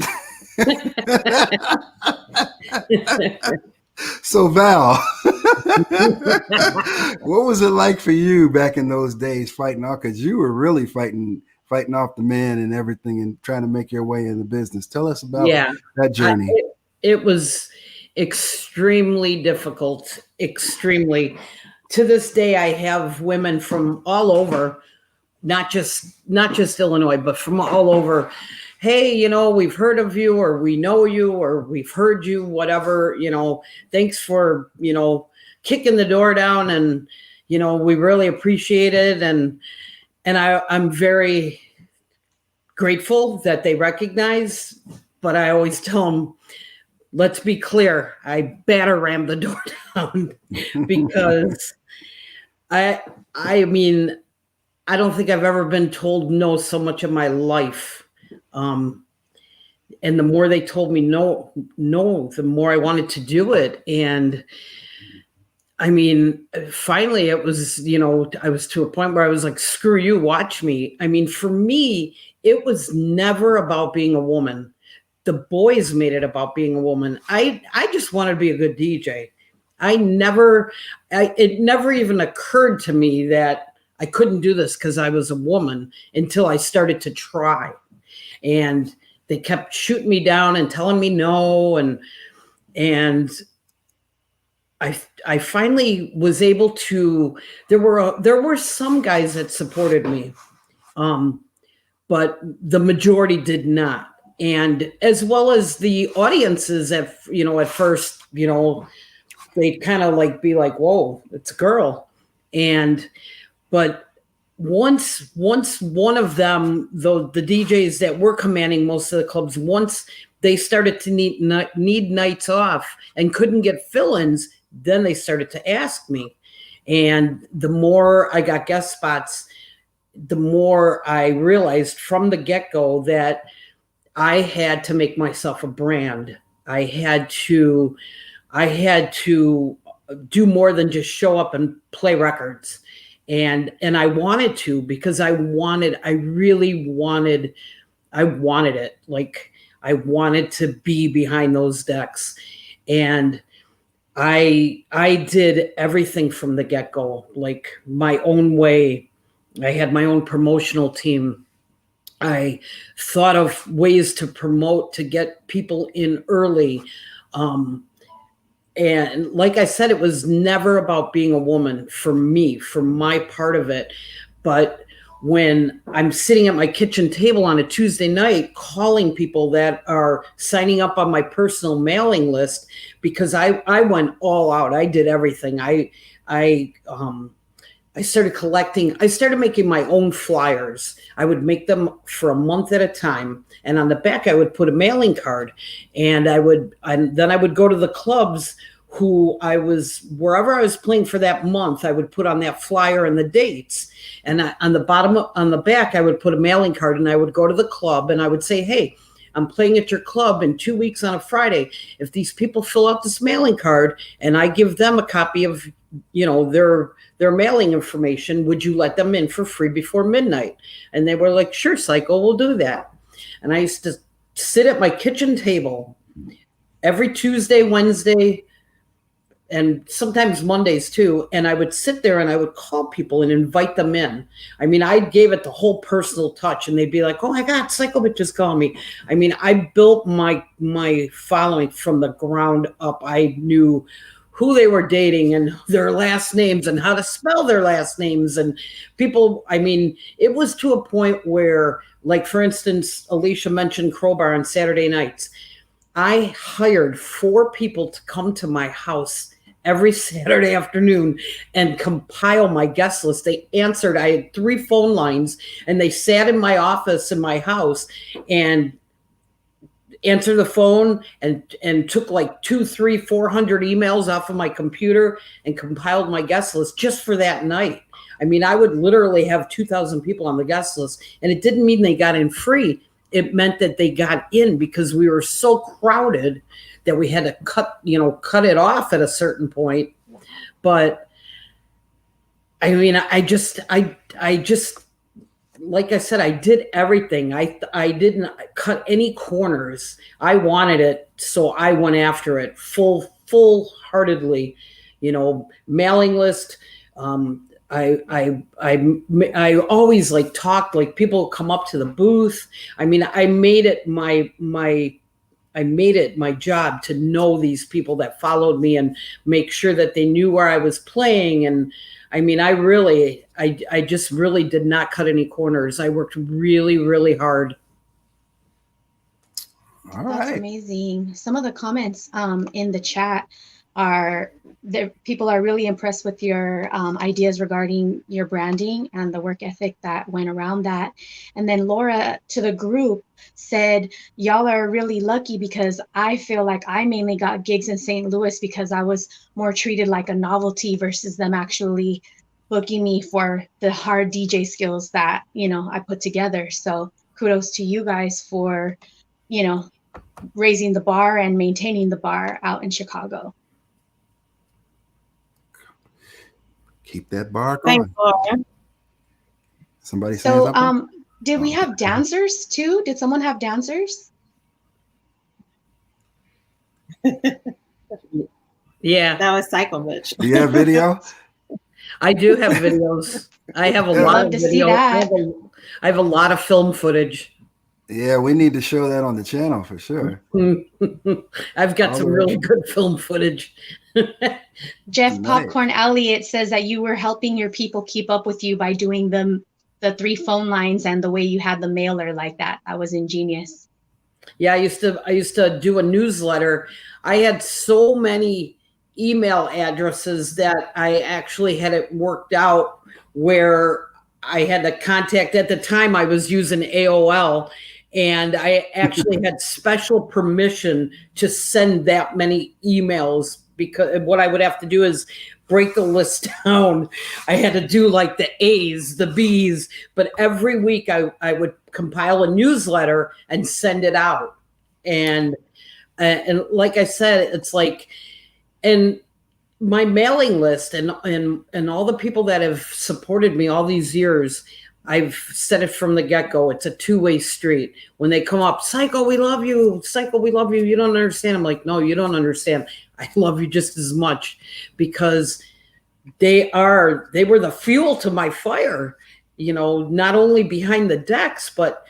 So Val, what was it like for you back in those days fighting off? Because you were really fighting off the men and everything and trying to make your way in the business. Tell us about that journey. It was extremely difficult, extremely. To this day, I have women from all over, not just Illinois, but from all over. Hey, we've heard of you, or we know you, or we've heard you, whatever, thanks for, kicking the door down, and, we really appreciate it. And I'm very grateful that they recognize, but I always tell them, let's be clear, I batter ram the door down because I mean, I don't think I've ever been told no so much in my life. And the more they told me no, the more I wanted to do it. And I mean, finally it was, I was to a point where I was like, screw you, watch me. I mean, for me, it was never about being a woman. The boys made it about being a woman. I just wanted to be a good DJ. It never even occurred to me that I couldn't do this because I was a woman until I started to try. And they kept shooting me down and telling me no. And I finally was able to, there were some guys that supported me, but the majority did not. And as well as the audiences at first, they'd kind of be like, whoa, it's a girl. But once one of them, the DJs that were commanding most of the clubs, once they started to need nights off and couldn't get fill-ins, then they started to ask me. And the more I got guest spots, the more I realized from the get-go that I had to make myself a brand. I had to do more than just show up and play records. And I wanted to, because I really wanted it. Like, I wanted to be behind those decks. And I did everything from the get-go, like my own way. I had my own promotional team. I thought of ways to promote, to get people in early. And like I said, it was never about being a woman for me, for my part of it. But when I'm sitting at my kitchen table on a Tuesday night calling people that are signing up on my personal mailing list, because I went all out. I did everything. I started collecting. I started making my own flyers. I would make them for a month at a time. And on the back, I would put a mailing card. And then I would go to the clubs wherever I was playing for that month, I would put on that flyer and the dates. And on the back, I would put a mailing card, and I would go to the club and I would say, hey, I'm playing at your club in 2 weeks on a Friday. If these people fill out this mailing card and I give them a copy of, their mailing information, would you let them in for free before midnight? And they were like, sure, Psycho, we'll do that. And I used to sit at my kitchen table every Tuesday, Wednesday, and sometimes Mondays too. And I would sit there and I would call people and invite them in. I mean, I gave it the whole personal touch, and they'd be like, oh my God, Psycho Bitch just called me. I mean, I built my following from the ground up. I knew who they were dating and their last names and how to spell their last names. And people, I mean, it was to a point where, like, for instance, Alicia mentioned Crowbar on Saturday nights. I hired 4 people to come to my house every Saturday afternoon and compile my guest list. They answered. I had 3 phone lines, and they sat in my office in my house and answered the phone and took like 200, 300, 400 emails off of my computer and compiled my guest list just for that night. I mean, I would literally have 2,000 people on the guest list, and it didn't mean they got in free. It meant that they got in because we were so crowded that we had to cut it off at a certain point. But I mean, I just, like I said, I did everything. I didn't cut any corners. I wanted it, so I went after it full-heartedly. Mailing list. I always like talked, like people come up to the booth. I mean, I made it my job to know these people that followed me and make sure that they knew where I was playing. And I mean, I just really did not cut any corners. I worked really, really hard. All That's right. amazing. Some of the comments in the chat are that people are really impressed with your ideas regarding your branding and the work ethic that went around that. And then Laura to the group said, y'all are really lucky because I feel like I mainly got gigs in St. Louis because I was more treated like a novelty versus them actually booking me for the hard DJ skills that, I put together. So kudos to you guys for, raising the bar and maintaining the bar out in Chicago. Keep that bar Thanks, going. Laura. Somebody saying So, something? did we have dancers too? Did someone have dancers? Yeah, That was Psycho Bitch. Do you have video? I do have videos. I have a I'd lot love of to see video. that. I have a lot of film footage. Yeah, we need to show that on the channel for sure. I've got All some the- really good film footage. Jeff Nice. Popcorn Elliott says that you were helping your people keep up with you by doing the 3 phone lines and the way you had the mailer like that. That was ingenious. Yeah, I used to do a newsletter. I had so many email addresses that I actually had it worked out where I had to contact. At the time I was using AOL, and I actually had special permission to send that many emails, because what I would have to do is break the list down. I had to do like the A's, the B's, but every week I would compile a newsletter and send it out. And like I said, it's like, and my mailing list and all the people that have supported me all these years, I've said it from the get-go. It's a 2-way street. When they come up, Psycho, we love you. Psycho, we love you. You don't understand. I'm like, no, you don't understand. I love you just as much, because they were the fuel to my fire, not only behind the decks, but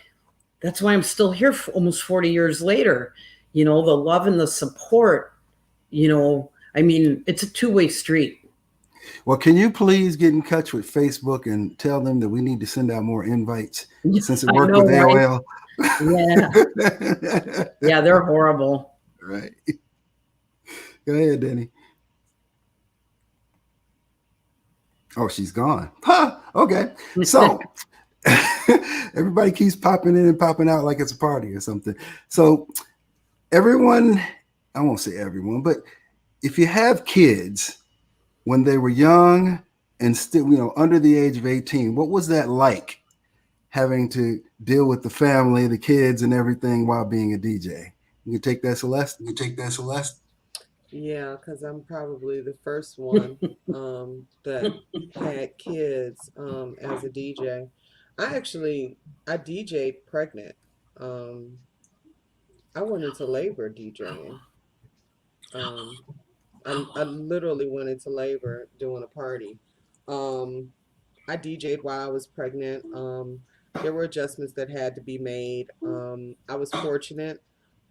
that's why I'm still here for almost 40 years later. The love and the support, I mean, it's a 2-way street. Well, can you please get in touch with Facebook and tell them that we need to send out more invites since it I worked know, with right? AOL? Yeah, they're horrible. Right. Go ahead, Denny. Oh, she's gone. Huh. Okay. So everybody keeps popping in and popping out like it's a party or something. So everyone, I won't say everyone, but if you have kids when they were young and still, under the age of 18, what was that like having to deal with the family, the kids, and everything while being a DJ. You can take that, Celeste. Yeah, because I'm probably the first one that had kids as a DJ. I DJ'd pregnant. Um, I went into labor DJing. Um, I literally went into labor doing a party. Um, I DJ'd while I was pregnant. There were adjustments that had to be made. I was fortunate.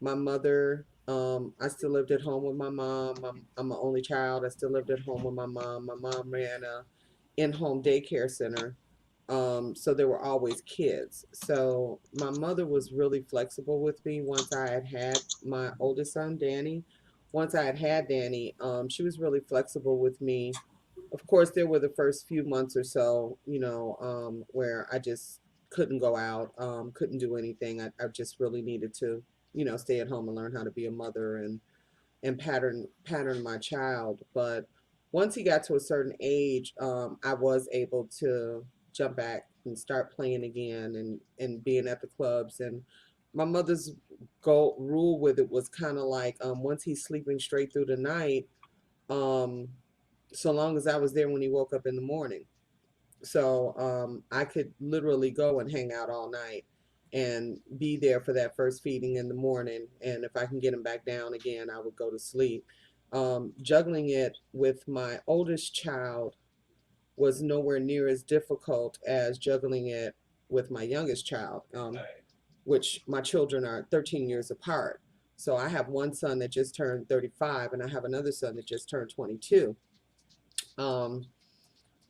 My mother, I still lived at home with my mom. I'm an only child. I still lived at home with my mom. My mom ran a in-home daycare center. So there were always kids. So my mother was really flexible with me once I had my oldest son, Danny. Once I had Danny, she was really flexible with me. Of course, there were the first few months or so, where I just couldn't go out, couldn't do anything. I just really needed to, stay at home and learn how to be a mother and pattern my child. But once he got to a certain age, I was able to jump back and start playing again and being at the clubs. And my mother's rule with it was kind of like, once he's sleeping straight through the night, um, so long as I was there when he woke up in the morning. So I could literally go and hang out all night and be there for that first feeding in the morning. And if I can get him back down again, I would go to sleep. Juggling it with my oldest child was nowhere near as difficult as juggling it with my youngest child, which my children are 13 years apart. So I have one son that just turned 35, and I have another son that just turned 22. Um,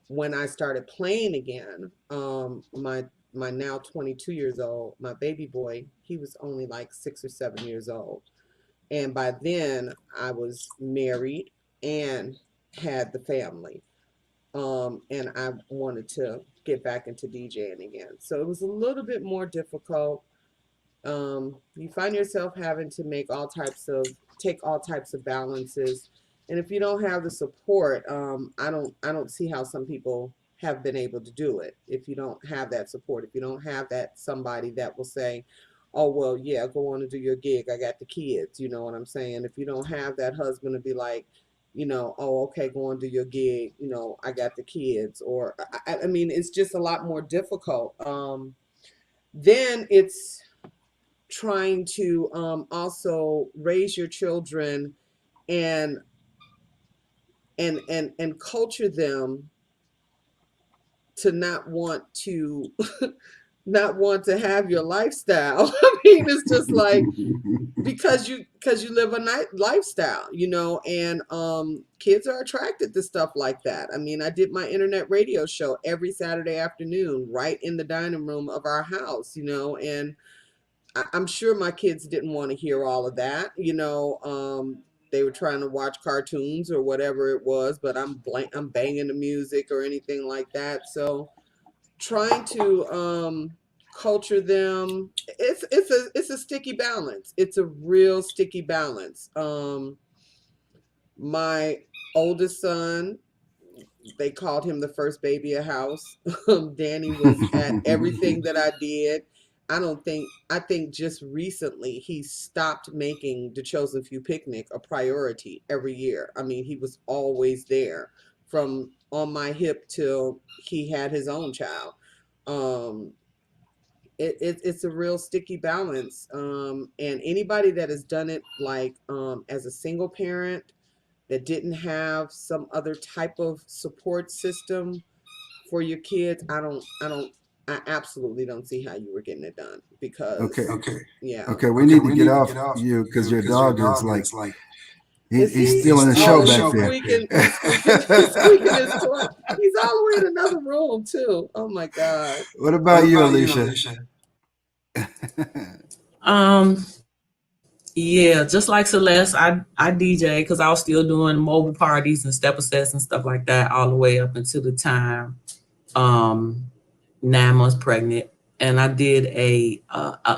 when I started playing again, my now 22 years old, my baby boy, he was only like 6 or 7 years old. And by then I was married and had the family. And I wanted to get back into DJing again. So it was a little bit more difficult. You find yourself having to take all types of balances. And if you don't have the support, I don't see how some people have been able to do it. If you don't have that support, if you don't have that somebody that will say, oh, well, yeah, go on and do your gig. I got the kids. You know what I'm saying? If you don't have that husband to be like, oh, okay, go on do your gig. I got the kids. Or, I mean, it's just a lot more difficult. Then it's trying to also raise your children and culture them to not want to not want to have your lifestyle. I mean, it's just like because you live a night lifestyle, and kids are attracted to stuff like that. I mean, I did my internet radio show every Saturday afternoon right in the dining room of our house, and I'm sure my kids didn't want to hear all of that, they were trying to watch cartoons or whatever it was, but I'm banging the music or anything like that. So trying to culture them, it's a sticky balance. It's a real sticky balance. My oldest son, they called him the first baby of house. Danny was at everything that I did. I think just recently he stopped making the Chosen Few picnic a priority every year. I mean, he was always there from on my hip till he had his own child. Um, it's a real sticky balance. And anybody that has done it like as a single parent that didn't have some other type of support system for your kids, I absolutely don't see how you were getting it done because yeah. Okay, we need to get off you because your dog is like he's stealing the show back there. He's squeaking his toy. He's all the way in another room too. Oh my God. What about you, Alicia? Yeah, just like Celeste, I DJ because I was still doing mobile parties and stepper sets and stuff like that all the way up until the time 9 months pregnant, and I did a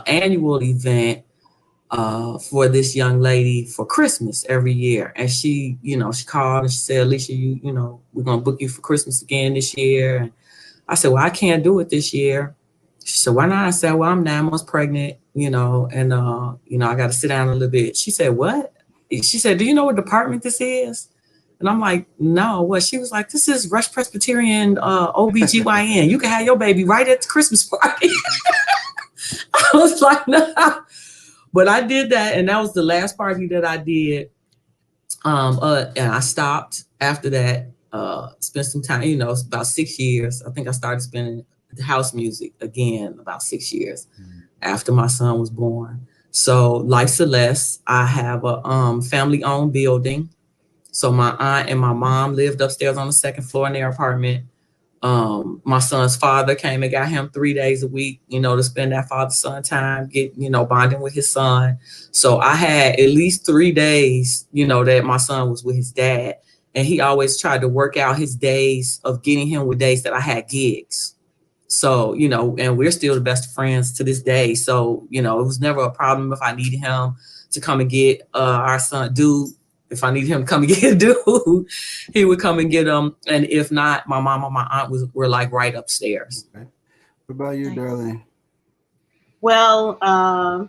annual event for this young lady for Christmas every year, and she called and she said, Alicia, we're gonna book you for Christmas again this year, and I said, well, I can't do it this year. She said, why not? I said, well, I'm 9 months pregnant, and I got to sit down a little bit. She said, what? She said, do you know what department this is? And I'm like, no, what? She was like, this is Rush Presbyterian OBGYN. You can have your baby right at the Christmas party. I was like, no. But I did that, and that was the last party that I did. And I stopped after that, spent some time, about 6 years. I think I started spending house music again about 6 years after my son was born. So like Celeste, I have a family owned building. So my aunt and my mom lived upstairs on the second floor in their apartment. My son's father came and got him 3 days a week, to spend that father-son time, get, bonding with his son. So I had at least 3 days, that my son was with his dad. And he always tried to work out his days of getting him with days that I had gigs. So, and we're still the best friends to this day. So, it was never a problem if I needed him to come and get our son, dude. If I needed him to come and get a dude, he would come and get him. And if not, my mom or my aunt were like right upstairs. Okay. What about you, darling? Well, I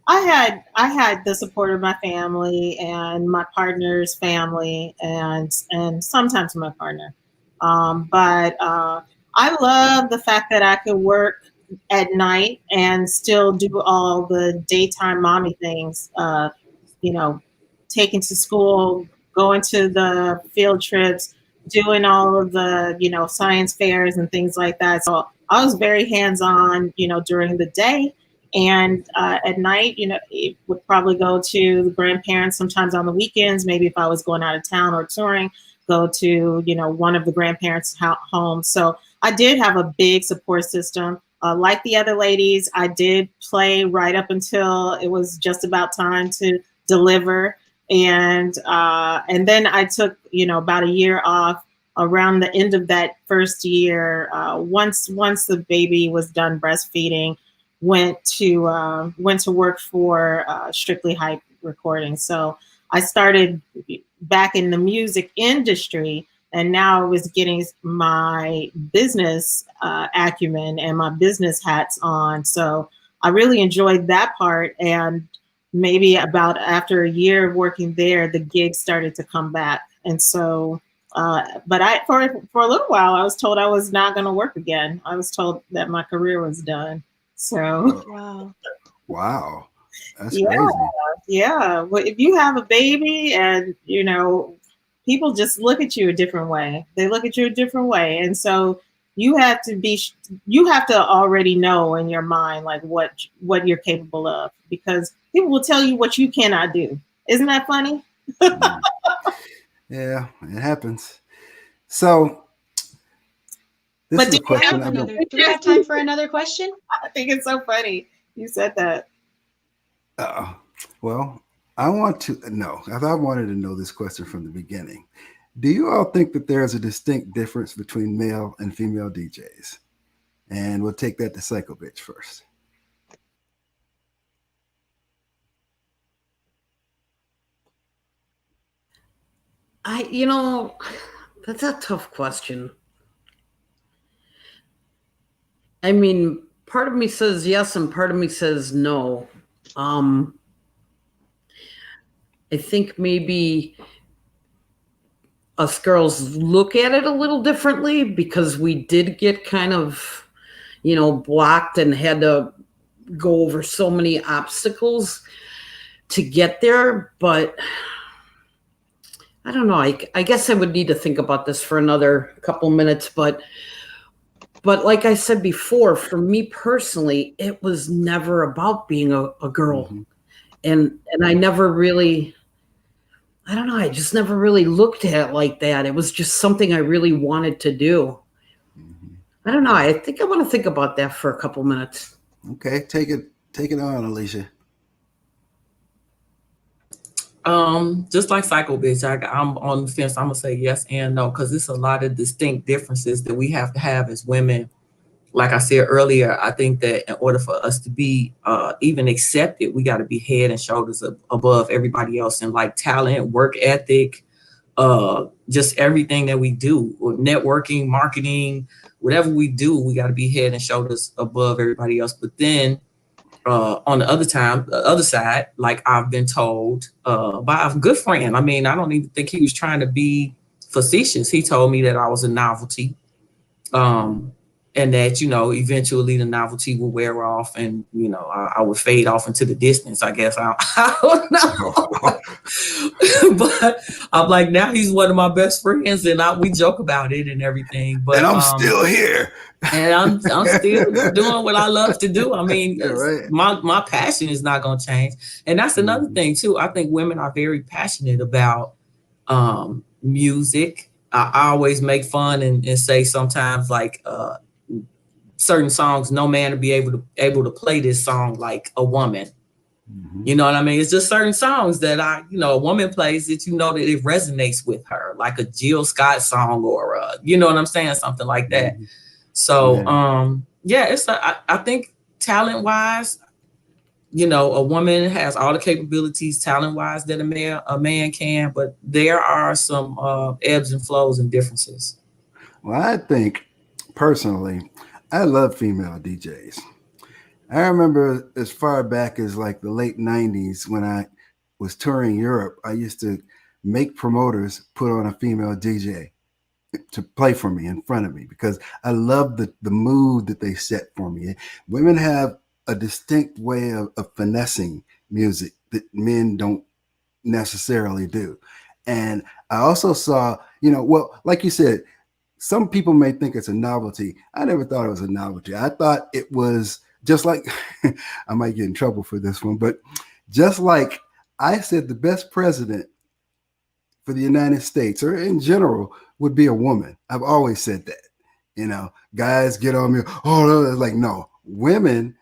had the support of my family and my partner's family and sometimes my partner. But I love the fact that I could work at night and still do all the daytime mommy things. Taking to school, going to the field trips, doing all of the, science fairs and things like that. So I was very hands-on, during the day. And at night, it would probably go to the grandparents sometimes on the weekends. Maybe if I was going out of town or touring, go to, one of the grandparents' homes. So I did have a big support system. Like the other ladies, I did play right up until it was just about time to deliver. And then I took, about a year off around the end of that first year. Once the baby was done breastfeeding, went to work for Strictly Hype Recording. So I started back in the music industry, and now I was getting my business acumen and my business hats on. So I really enjoyed that part. And maybe about after a year of working there, the gigs started to come back. And so, but for a little while, I was told I was not going to work again. I was told that my career was done. So, wow, that's yeah, crazy. Yeah. Well, if you have a baby and, people just look at you a different way. They look at you a different way. And so you have to already know in your mind, like what you're capable of, because people will tell you what you cannot do. Isn't that funny? Yeah, it happens. So this is a question. Do we have time for another question? I think it's so funny you said that. Well, I wanted to know this question from the beginning. Do you all think that there is a distinct difference between male and female DJs? And we'll take that to Psycho Bitch first. That's a tough question. I mean, part of me says yes and part of me says no. I think maybe us girls look at it a little differently because we did get kind of, blocked and had to go over so many obstacles to get there. But I don't know. I guess I would need to think about this for another couple minutes. But like I said before, for me personally, it was never about being a girl. Mm-hmm. And I never really, I don't know, I just never really looked at it like that. It was just something I really wanted to do. Mm-hmm. I don't know. I think I want to think about that for a couple minutes. Okay, take it on, Alicia. Just like Psycho Bitch, I'm on the fence. I'm gonna say yes and no, because there's a lot of distinct differences that we have to have as women. Like I said earlier, I think that in order for us to be even accepted, we got to be head and shoulders above everybody else in like talent, work ethic, just everything that we do, or networking, marketing, whatever we do, we got to be head and shoulders above everybody else. But then on the other side, like I've been told by a good friend. I mean, I don't even think he was trying to be facetious. He told me that I was a novelty, and that eventually the novelty will wear off, and I would fade off into the distance. I guess I don't know, but I'm like, now he's one of my best friends, and we joke about it and everything. But and I'm still here. And I'm still doing what I love to do. I mean, Yeah, right. my passion is not going to change. And that's another thing too. I think women are very passionate about music. I always make fun and say sometimes, like, certain songs, no man will be able to play this song like a woman. You know what I mean? It's just certain songs that a woman plays that that it resonates with her, like a Jill Scott song, or you know what I'm saying, something like that. So I think talent wise, a woman has all the capabilities talent wise that a man can, but there are some ebbs and flows and differences. Well, I think personally, I love female DJs. I remember as far back as like the late 90s when I was touring Europe, I used to make promoters put on a female DJ to play for me in front of me because I love the mood that they set for me. Women have a distinct way of finessing music that men don't necessarily do. And I also saw, well, like you said, some people may think it's a novelty. I never thought it was a novelty. I thought it was just like, I might get in trouble for this one, but just like I said, the best president for the United States or in general would be a woman. I've always said that. Guys get on me. Oh, no, like, no, women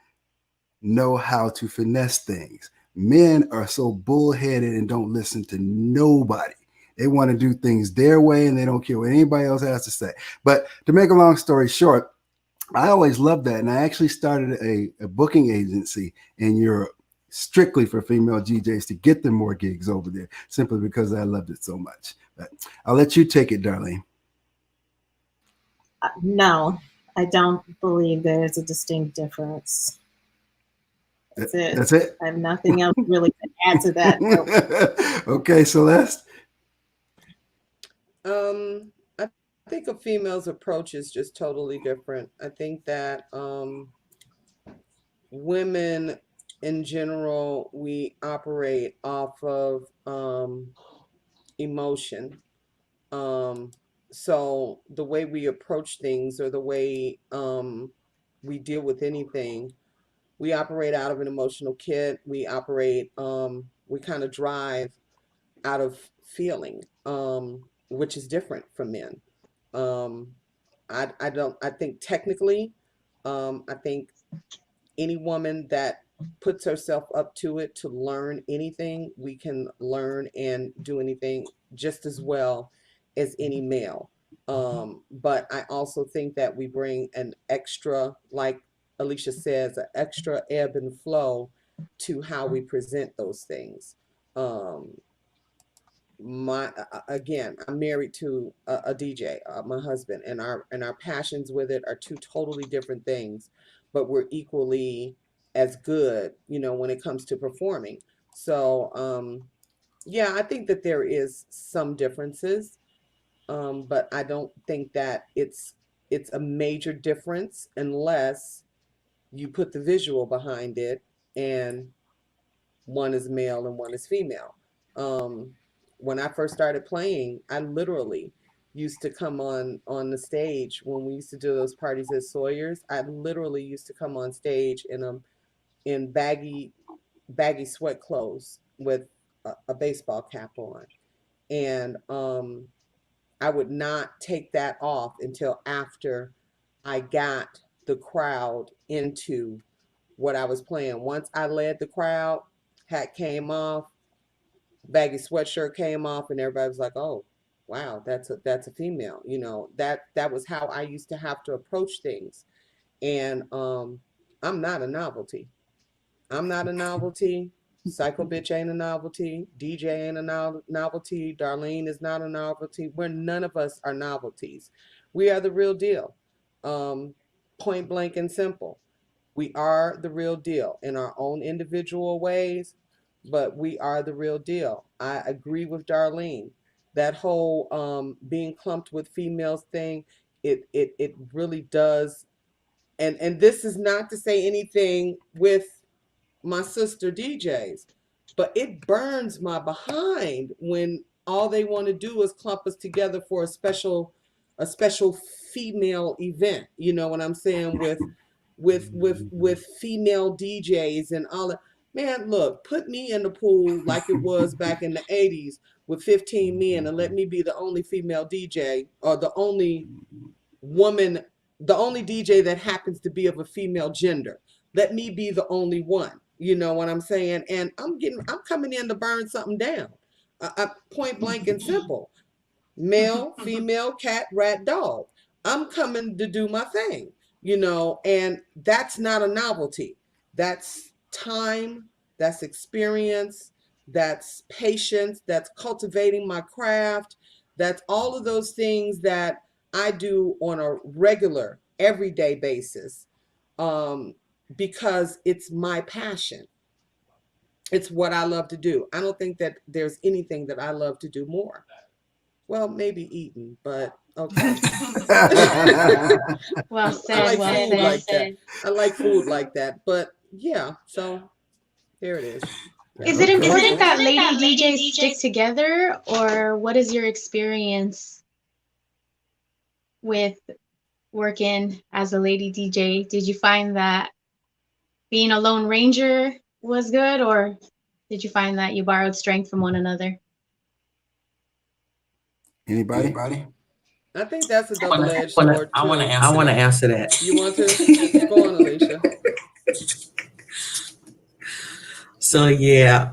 know how to finesse things. Men are so bullheaded and don't listen to nobody. They want to do things their way and they don't care what anybody else has to say. But to make a long story short, I always loved that. And I actually started a booking agency in Europe strictly for female DJs to get them more gigs over there, simply because I loved it so much. But I'll let you take it, Darlene. No, I don't believe there's a distinct difference. That's it. That's it. I have nothing else really to add to that. Okay, Celeste. I think a female's approach is just totally different. I think that women in general, we operate off of emotion. So the way we approach things or the way we deal with anything, we operate out of an emotional kit. We operate, we kind of drive out of feeling, which is different from men. I think technically, I think any woman that puts herself up to it to learn anything, we can learn and do anything just as well as any male. But I also think that we bring an extra, like Alicia says, an extra ebb and flow to how we present those things. Again, I'm married to a DJ, my husband, and our passions with it are two totally different things, but we're equally as good, when it comes to performing. So yeah, I think that there is some differences, but I don't think that it's a major difference unless you put the visual behind it and one is male and one is female. When I first started playing, I literally used to come on the stage when we used to do those parties at Sawyer's. I literally used to come on stage in baggy sweat clothes with a baseball cap on, and I would not take that off until after I got the crowd into what I was playing. Once I led the crowd, hat came off, baggy sweatshirt came off, and everybody was like, "Oh, wow, that's a female." That was how I used to have to approach things. And I'm not a novelty. I'm not a novelty. Psycho Bitch ain't a novelty. DJ ain't a novelty. Darlene is not a novelty. None of us are novelties. We are the real deal. Point blank and simple. We are the real deal in our own individual ways, but we are the real deal. I agree with Darlene. That whole being clumped with females thing, it really does. And this is not to say anything with my sister DJs, but it burns my behind when all they want to do is clump us together for a special female event. You know what I'm saying? With female DJs and all that. Man, look, put me in the pool like it was back in the 80s with 15 men and let me be the only female DJ or the only woman, the only DJ that happens to be of a female gender. Let me be the only one. You know what I'm saying? And I'm coming in to burn something down. Point blank and simple. Male, female, cat, rat, dog. I'm coming to do my thing, and that's not a novelty. That's time, that's experience, that's patience, that's cultivating my craft, that's all of those things that I do on a regular, everyday basis, because it's my passion. It's what I love to do. I don't think that there's anything that I love to do more. Well, maybe eating, but okay. Well I said. like Well food said. like that. I like food like that. But yeah, so there it is. Is it Okay. important that lady DJs stick together, or what is your experience with working as a lady DJ? Did you find that being a lone ranger was good, or did you find that you borrowed strength from one another? Anybody? I think that's a I wanna- double-edged wanna- sword I want too. to answer that. You want to? Go on, Alicia. So yeah,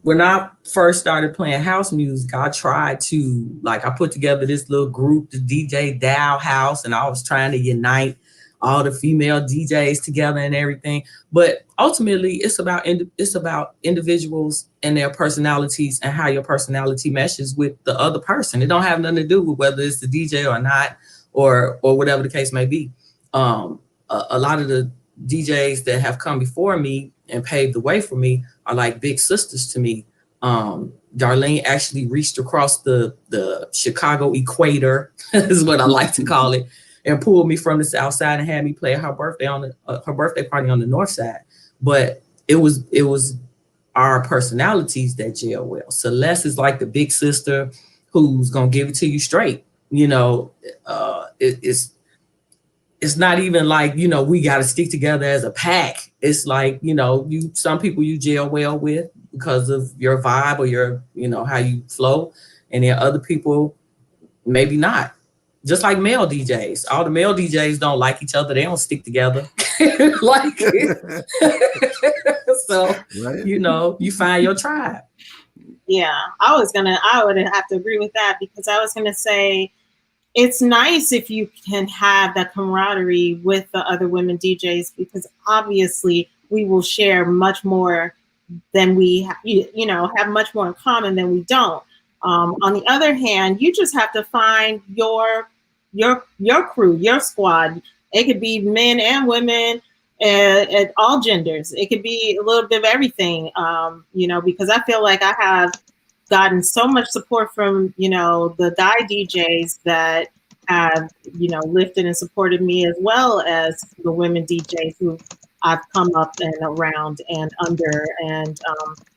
when I first started playing house music, I tried to I put together this little group, the DJ Dow House, and I was trying to unite all the female DJs together and everything. But ultimately, it's about individuals and their personalities and how your personality meshes with the other person. It don't have nothing to do with whether it's the DJ or not, or whatever the case may be. A lot of the DJs that have come before me and paved the way for me are like big sisters to me. Darlene actually reached across the Chicago equator, is what I like to call it, and pulled me from the south side and had me play her birthday party on the north side. But it was our personalities that gel well. Celeste is like the big sister who's gonna give it to you straight. It's not even like, we got to stick together as a pack. It's like, some people you gel well with because of your vibe or your, how you flow. And then other people, maybe not. Just like male DJs. All the male DJs don't like each other. They don't stick together. So, Right. you find your tribe. Yeah, I would have to agree with that, because I was gonna say, it's nice if you can have that camaraderie with the other women DJs, because obviously we will share much more than we have much more in common than we don't. On the other hand, you just have to find your crew, your squad. It could be men and women at all genders. It could be a little bit of everything, because I feel like I have gotten so much support from, the guy DJs that have, lifted and supported me, as well as the women DJs who I've come up and around and under, and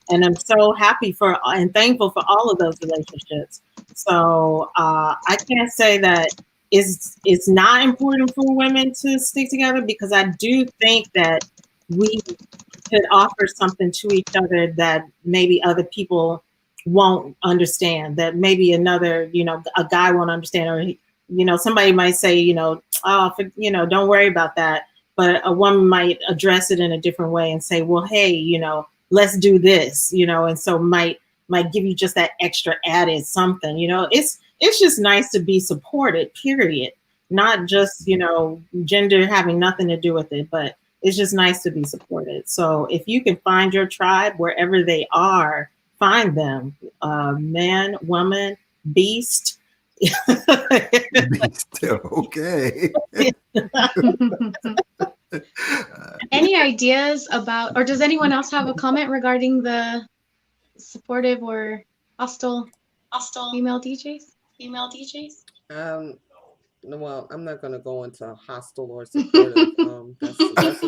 I'm so happy for and thankful for all of those relationships. So I can't say that it's not important for women to stick together, because I do think that we could offer something to each other that maybe other people won't understand, that maybe another, a guy won't understand, or, somebody might say, don't worry about that. But a woman might address it in a different way and say, well, hey, let's do this, and so might give you just that extra added something, it's just nice to be supported, period. Not just, gender having nothing to do with it, but it's just nice to be supported. So if you can find your tribe wherever they are, find them. Man, woman, beast. Okay. Any ideas about, or does anyone else have a comment regarding the supportive or hostile female DJs? Well, I'm not going to go into hostile or supportive. That's a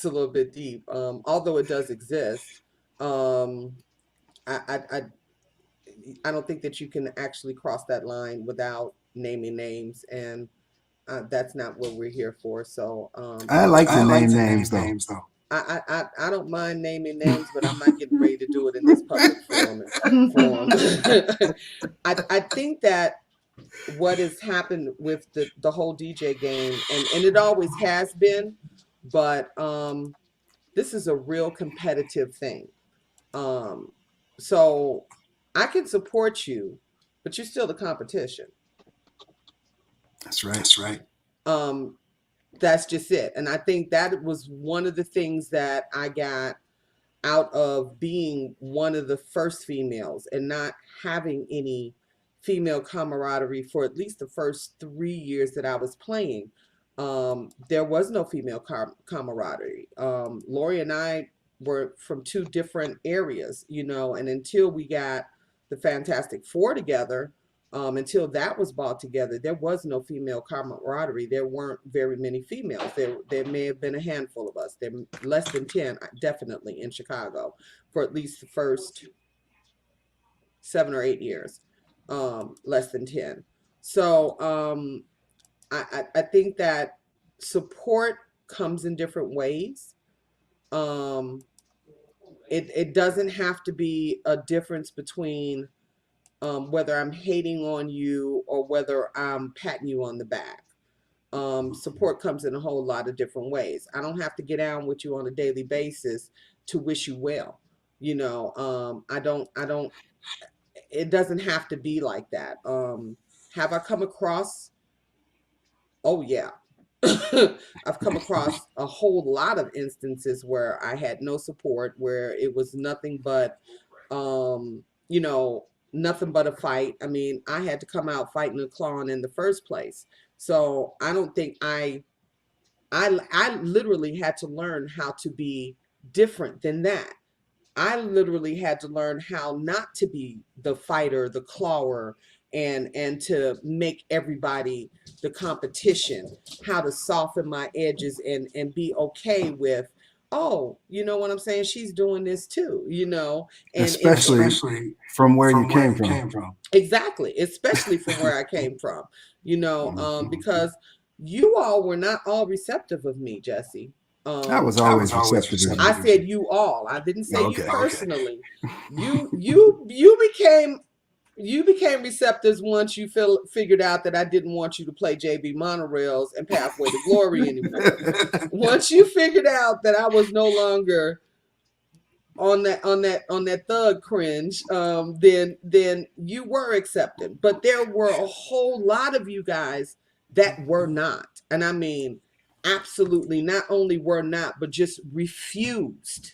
little bit deep. Although it does exist, um, I don't think that you can actually cross that line without naming names, and that's not what we're here for. So I like to name names though. I don't mind naming names, but I'm not getting ready to do it in this public forum. I think that what has happened with the whole DJ game, and it always has been, but this is a real competitive thing. So I can support you, but you're still the competition. That's right. That's just it. And I think that was one of the things that I got out of being one of the first females and not having any female camaraderie for at least the first 3 years that I was playing. There was no female camaraderie. Lori and I were from two different areas, and until we got the Fantastic Four together, until that was brought together, there was no female camaraderie. There weren't very many females. There may have been a handful of us. There less than 10, definitely, in Chicago for at least the first 7 or 8 years. Less than 10. So I think that support comes in different ways. It doesn't have to be a difference between whether I'm hating on you or whether I'm patting you on the back. Support comes in a whole lot of different ways. I don't have to get down with you on a daily basis to wish you well. I don't, it doesn't have to be like that. Have I come across? Oh yeah. I've come across a whole lot of instances where I had no support, where it was nothing but, nothing but a fight. I mean, I had to come out fighting and clawing in the first place. So I don't think I literally had to learn how to be different than that. I literally had to learn how not to be the fighter, the clawer, and to make everybody the competition, how to soften my edges and be okay with, oh, you know what I'm saying? She's doing this too, and especially from where you came from. Exactly. Especially from where I came from, because you all were not all receptive of me, Jesse. I was always receptive. I said you all. I didn't say you personally. You became receptive once you figured out that I didn't want you to play JB Monorails and Pathway to Glory anymore. Once you figured out that I was no longer on that thug cringe, then you were accepted. But there were a whole lot of you guys that were not. And I mean, absolutely not only were not, but just refused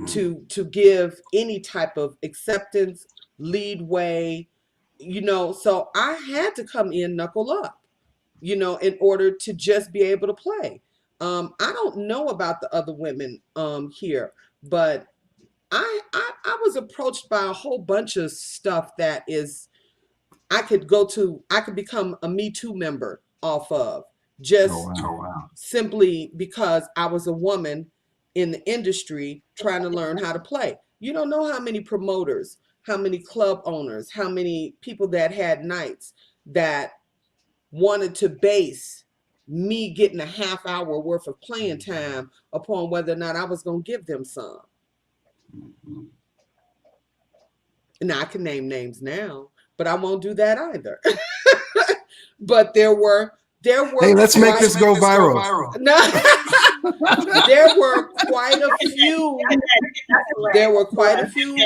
to give any type of acceptance, lead way, so I had to come in knuckle up, in order to just be able to play. I don't know about the other women here, but I was approached by a whole bunch of stuff that is, I could become a Me Too member off of, just simply because I was a woman in the industry trying to learn how to play. You don't know how many promoters, how many club owners, how many people that had nights that wanted to base me getting a half hour worth of playing time upon whether or not I was going to give them some. Now I can name names now, but I won't do that either. But there were. Hey, let's make this go viral. No, there were quite a few. There were quite a few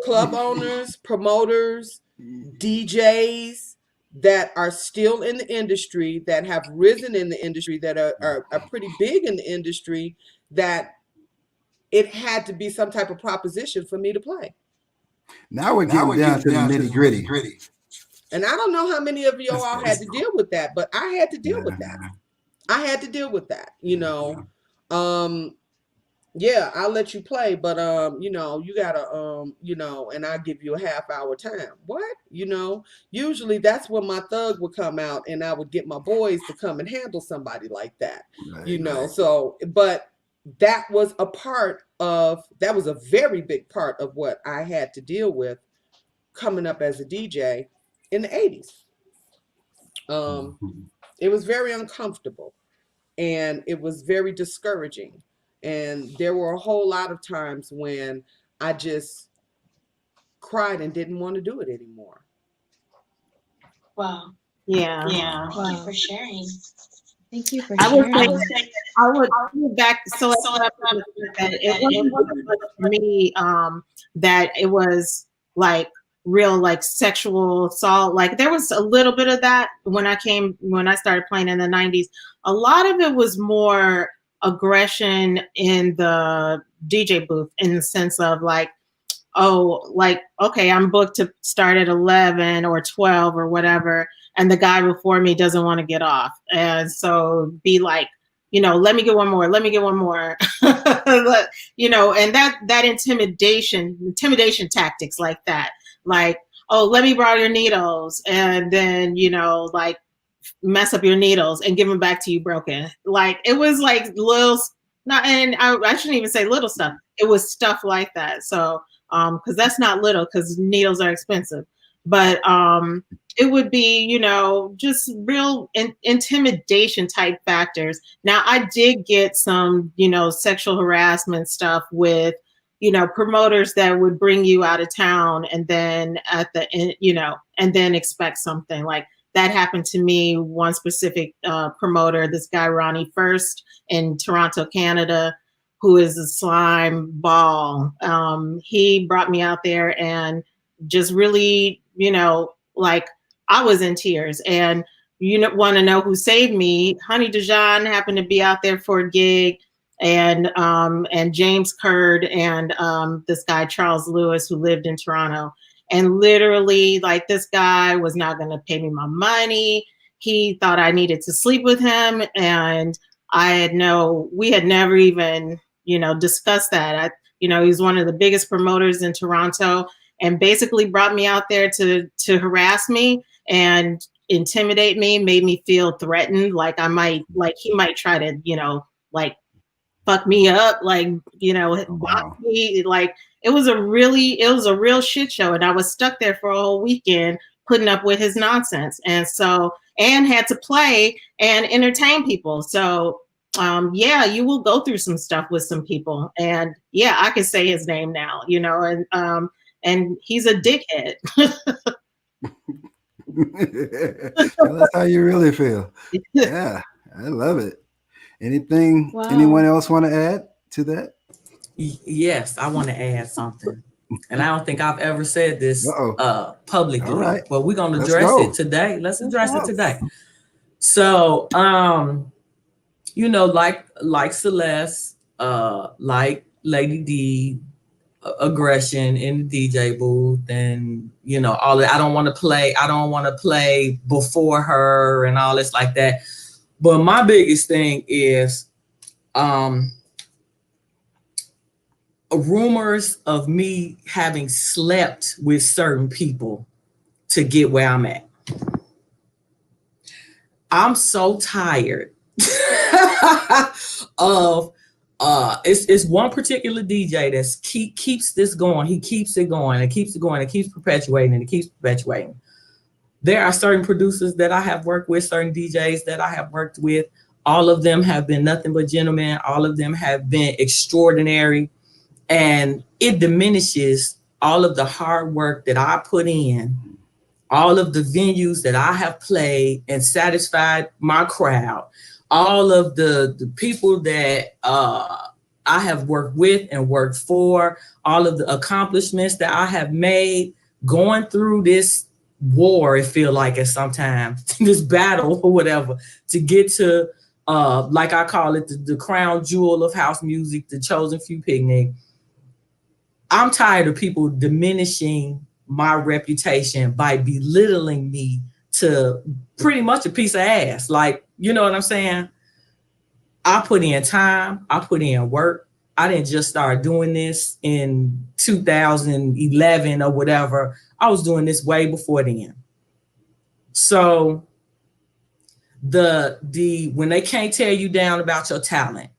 club owners, promoters, DJs that are still in the industry, that have risen in the industry, that are pretty big in the industry, that it had to be some type of proposition for me to play. Now we're getting down to the nitty gritty. And I don't know how many of you all had to deal with that, but I had to deal with that. I had to deal with that, you know. Yeah, I'll let you play, but you know, you gotta you know, and I'll give you a half-hour time. What? You know, usually that's when my thug would come out and I would get my boys to come and handle somebody like that. You know, so but that was a very big part of what I had to deal with coming up as a DJ in the 80s. It was very uncomfortable and it was very discouraging. And there were a whole lot of times when I just cried and didn't want to do it anymore. Wow. Yeah. Thank you for sharing. Thank you for I would sharing. say I would go back so that it wasn't for me that it was like real like sexual assault. Like there was a little bit of that when I started playing in the 90s. A lot of it was more aggression in the DJ booth in the sense of like, oh, like, okay, I'm booked to start at 11 or 12 or whatever, and the guy before me doesn't want to get off. And so be like, you know, let me get one more, you know, and that intimidation tactics like that, like, oh, let me borrow your needles, and then, you know, like mess up your needles and give them back to you broken. Like it was like little, not, and I shouldn't even say little stuff. It was stuff like that. So, because that's not little, because needles are expensive, but it would be, you know, just real intimidation type factors. Now, I did get some, you know, sexual harassment stuff with, you know, promoters that would bring you out of town and then at the end, you know, and then expect something like that happened to me. One specific promoter, this guy, Ronnie First in Toronto, Canada, who is a slime ball. He brought me out there and just really, you know, like I was in tears. And you want to know who saved me? Honey Dijon happened to be out there for a gig, and James Curd and this guy Charles Lewis, who lived in Toronto. And literally, like, this guy was not going to pay me my money. He thought I needed to sleep with him, and we had never even, you know, discussed that. You know, he's one of the biggest promoters in Toronto, and basically brought me out there to harass me and intimidate me, made me feel threatened, like he might try to, you know, like fuck me up, like, you know, block me. Like it was a real shit show, and I was stuck there for a whole weekend putting up with his nonsense, and had to play and entertain people. So yeah, you will go through some stuff with some people, and yeah, I can say his name now, you know, and he's a dickhead. Tell us how you really feel. Yeah, I love it. Anything? Wow. Anyone else want to add to that? Yes, I want to add something, and I don't think I've ever said this publicly. All right. But we're gonna address it today. Let's address it today. So, you know, like Celeste, like Lady D, aggression in the DJ booth, and you know, all that. I don't want to play before her and all this like that. But my biggest thing is rumors of me having slept with certain people to get where I'm at. I'm so tired of it's one particular DJ that's keeps this going. He keeps it going and keeps it going and keeps perpetuating and it keeps perpetuating. There are certain producers that I have worked with, certain DJs that I have worked with. All of them have been nothing but gentlemen. All of them have been extraordinary. And it diminishes all of the hard work that I put in, all of the venues that I have played and satisfied my crowd, all of the people that I have worked with and worked for, all of the accomplishments that I have made going through this war, it feel like at sometimes, this battle or whatever, to get to like I call it the crown jewel of house music, the chosen few picnic. I'm tired of people diminishing my reputation by belittling me to pretty much a piece of ass. Like, you know what I'm saying? I put in time, I put in work. I didn't just start doing this in 2011 or whatever. I was doing this way before then. So the when they can't tear you down about your talent,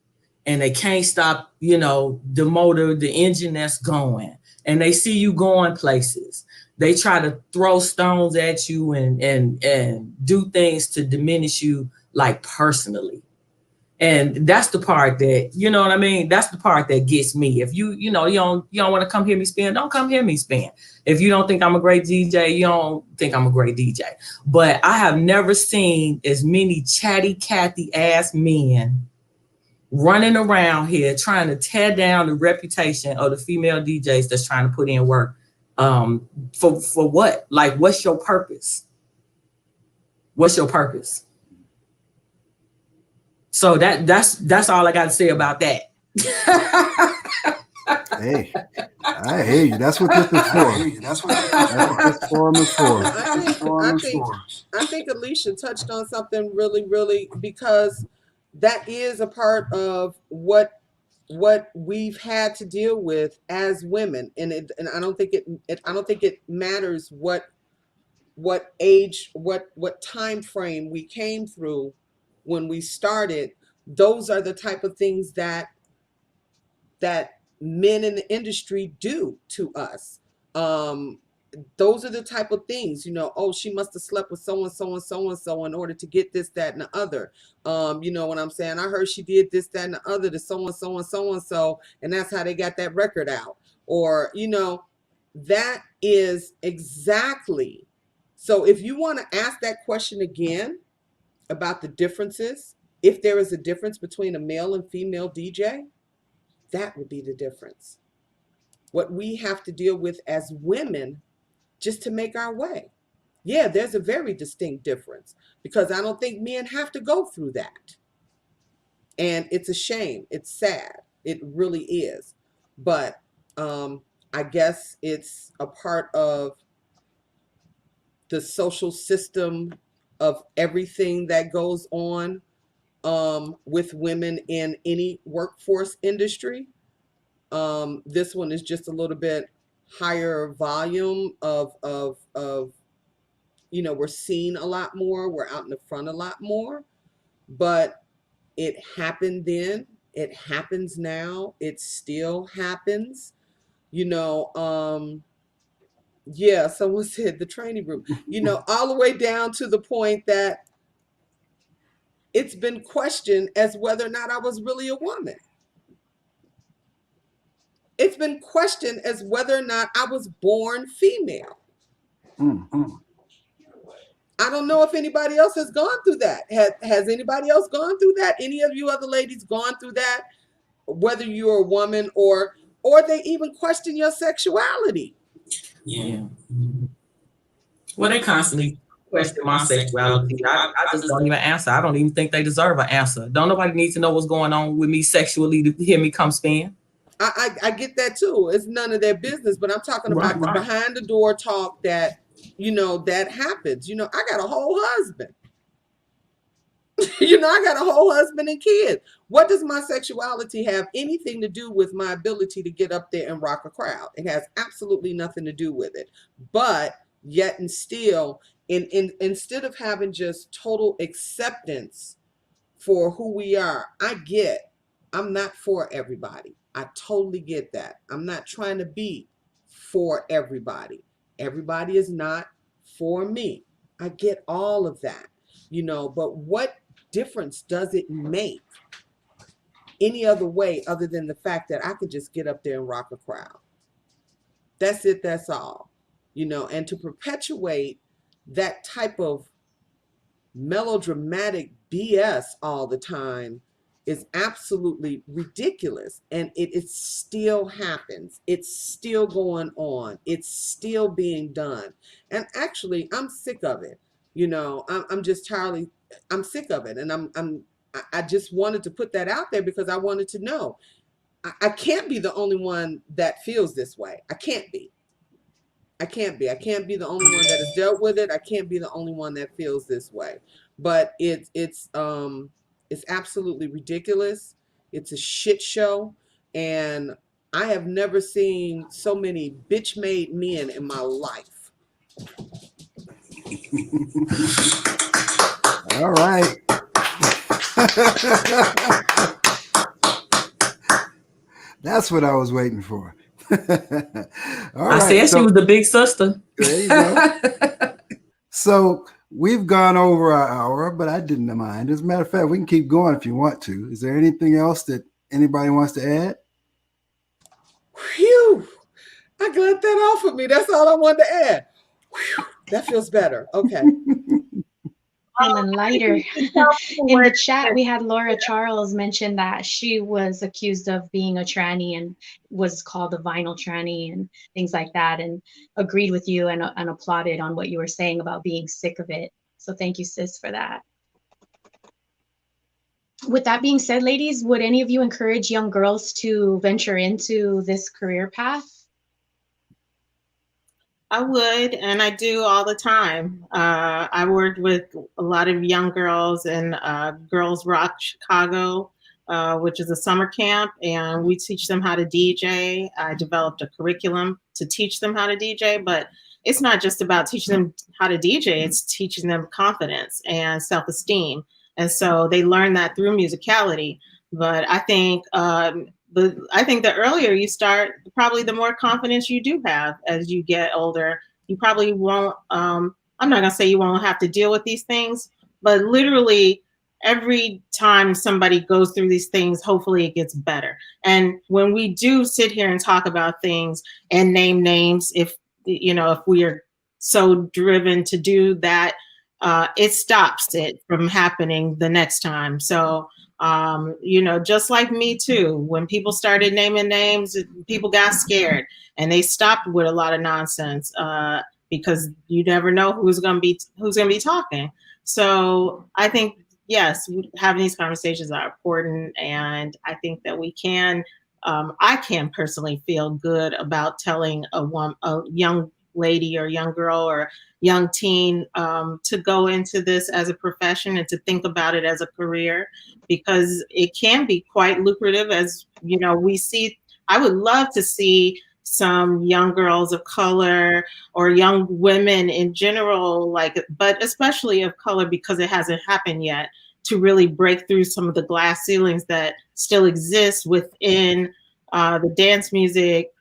and they can't stop, the motor, the engine that's going, and they see you going places, they try to throw stones at you and do things to diminish you, like, personally. And that's the part that, you know what I mean? That's the part that gets me. If you don't want to come hear me spin, don't come hear me spin. If you don't think I'm a great DJ, you don't think I'm a great DJ. But I have never seen as many chatty Cathy ass men running around here trying to tear down the reputation of the female DJs that's trying to put in work. For what? Like, what's your purpose? What's your purpose? So that's all I got to say about that. Hey, I hear you. That's what this is for. That's what this forum is for. I think Alicia touched on something really, really, because that is a part of what we've had to deal with as women, and I don't think it matters what age, what time frame we came through when we started. Those are the type of things that men in the industry do to us. Those are the type of things, oh, she must have slept with so and so and so and so in order to get this, that, and the other. You know what I'm saying? I heard she did this, that, and the other to so and so and so and so, and that's how they got that record out. Or, that is exactly. So if you want to ask that question again about the differences, if there is a difference between a male and female DJ, that would be the difference. What we have to deal with as women just to make our way. Yeah, there's a very distinct difference, because I don't think men have to go through that. And it's a shame. It's sad. It really is. But I guess it's a part of the social system of everything that goes on with women in any workforce industry. This one is just a little bit higher volume of we're seen a lot more, we're out in the front a lot more, but it happened then, it happens now, it still happens. Yeah, someone said the training room, all the way down to the point that it's been questioned as whether or not I was really a woman. It's been questioned as whether or not I was born female. I don't know if anybody else has gone through that. Has anybody else gone through that? Any of you other ladies gone through that? Whether you're a woman or they even question your sexuality. Yeah. Well, they constantly question my sexuality. I just don't even answer. I don't even think they deserve an answer. Don't nobody need to know what's going on with me sexually to hear me come spin. I get that too. It's none of their business, but I'm talking about the behind the door talk that, that happens. I got a whole husband. I got a whole husband and kids. What does my sexuality have anything to do with my ability to get up there and rock a crowd? It has absolutely nothing to do with it. But yet and still, instead of having just total acceptance for who we are, I'm not for everybody. I totally get that. I'm not trying to be for everybody. Everybody is not for me. I get all of that, but what difference does it make any other way other than the fact that I could just get up there and rock a crowd? That's it. That's all, and to perpetuate that type of melodramatic BS all the time is absolutely ridiculous. And it still happens. It's still going on. It's still being done. And actually, I'm sick of it. You know, I'm just entirely, I'm sick of it. And I just wanted to put that out there because I wanted to know. I can't be the only one that feels this way. I can't be. I can't be. I can't be the only one that has dealt with it. I can't be the only one that feels this way. But it's absolutely ridiculous. It's a shit show, and I have never seen so many bitch-made men in my life. All right. That's what I was waiting for. All I said she was the big sister. There you go. So we've gone over our hour, but I didn't mind. As a matter of fact, we can keep going if you want to. Is there anything else that anybody wants to add? Phew! I got that off of me. That's all I wanted to add. Whew, that feels better. Okay. Feeling lighter. In the chat, we had Laura Charles mention that she was accused of being a tranny and was called a vinyl tranny and things like that, and agreed with you and applauded on what you were saying about being sick of it. So thank you, sis, for that. With that being said, ladies, would any of you encourage young girls to venture into this career path? I would, and I do all the time. I worked with a lot of young girls in Girls Rock Chicago, which is a summer camp, and we teach them how to DJ. I developed a curriculum to teach them how to DJ, but it's not just about teaching them how to DJ, it's teaching them confidence and self-esteem. And so they learn that through musicality. But I think the earlier you start, probably the more confidence you do have as you get older. You probably won't, I'm not gonna say you won't have to deal with these things, but literally every time somebody goes through these things, hopefully it gets better. And when we do sit here and talk about things and name names, if we are so driven to do that, it stops it from happening the next time. So just like Me Too, when people started naming names, people got scared and they stopped with a lot of nonsense because you never know who's going to be talking. So I think, yes, having these conversations are important, and I think that we can. I can personally feel good about telling a young lady or young girl or young teen to go into this as a profession and to think about it as a career, because it can be quite lucrative. As we see, I would love to see some young girls of color or young women in general, but especially of color, because it hasn't happened yet, to really break through some of the glass ceilings that still exist within the dance music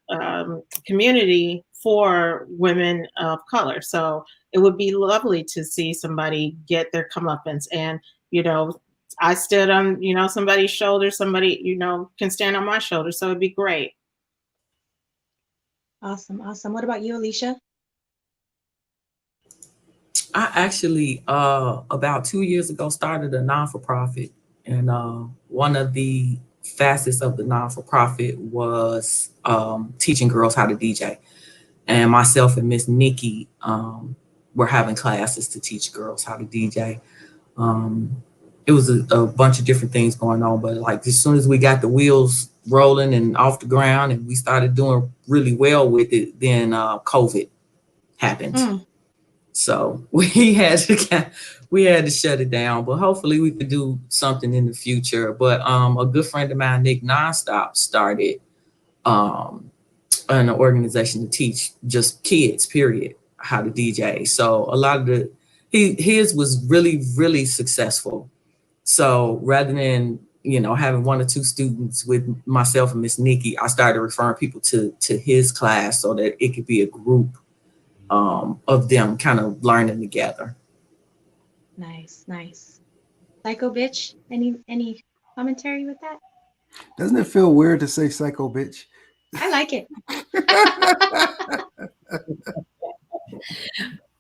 community for women of color. So it would be lovely to see somebody get their comeuppance. And, I stood on, somebody's shoulder, somebody, can stand on my shoulder. So it'd be great. Awesome. Awesome. What about you, Alicia? I actually, about 2 years ago, started a non-for-profit. And one of the facets of the non-for-profit was teaching girls how to DJ. And myself and Miss Nikki were having classes to teach girls how to DJ. It was a bunch of different things going on, but like as soon as we got the wheels rolling and off the ground and we started doing really well with it, then COVID happened. So we had to shut it down, but hopefully we could do something in the future. But a good friend of mine, Nick Nonstop, started an organization to teach just kids, period, how to DJ. So a lot of his was really, really successful. So rather than, having one or two students with myself and Miss Nikki, I started referring people to his class so that it could be a group of them kind of learning together. Nice, nice. Psycho bitch, any commentary with that? Doesn't it feel weird to say psycho bitch? I like it.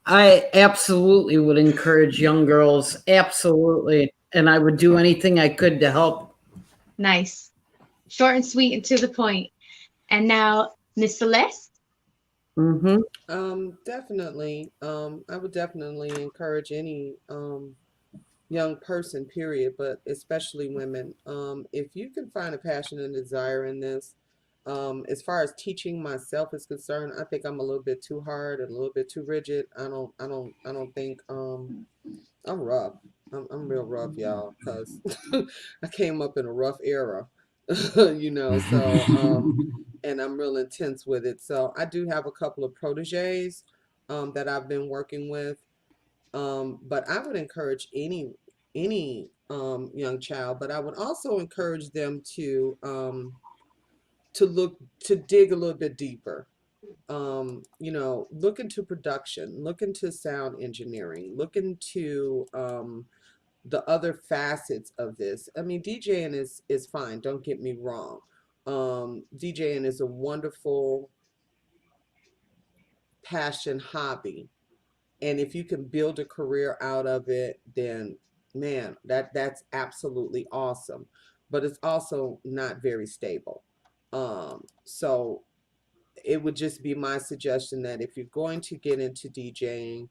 I absolutely would encourage young girls, absolutely. And I would do anything I could to help Nice. Short and sweet and to the point. And now, Miss Celeste? Definitely. I would definitely encourage any young person, period, but especially women. If you can find a passion and desire in this, as far as teaching myself is concerned, I think I'm a little bit too hard and a little bit too rigid. I don't think I'm rough. I'm real rough, y'all, because I came up in a rough era, you know. So, and I'm real intense with it. So I do have a couple of proteges that I've been working with. But I would encourage any young child, but I would also encourage them to look to dig a little bit deeper. You know, look into production, look into sound engineering, look into the other facets of this. I mean, DJing is fine, don't get me wrong. DJing is a wonderful passion hobby, and if you can build a career out of it, then man, that's absolutely awesome. But it's also not very stable. So it would just be my suggestion that if you're going to get into DJing,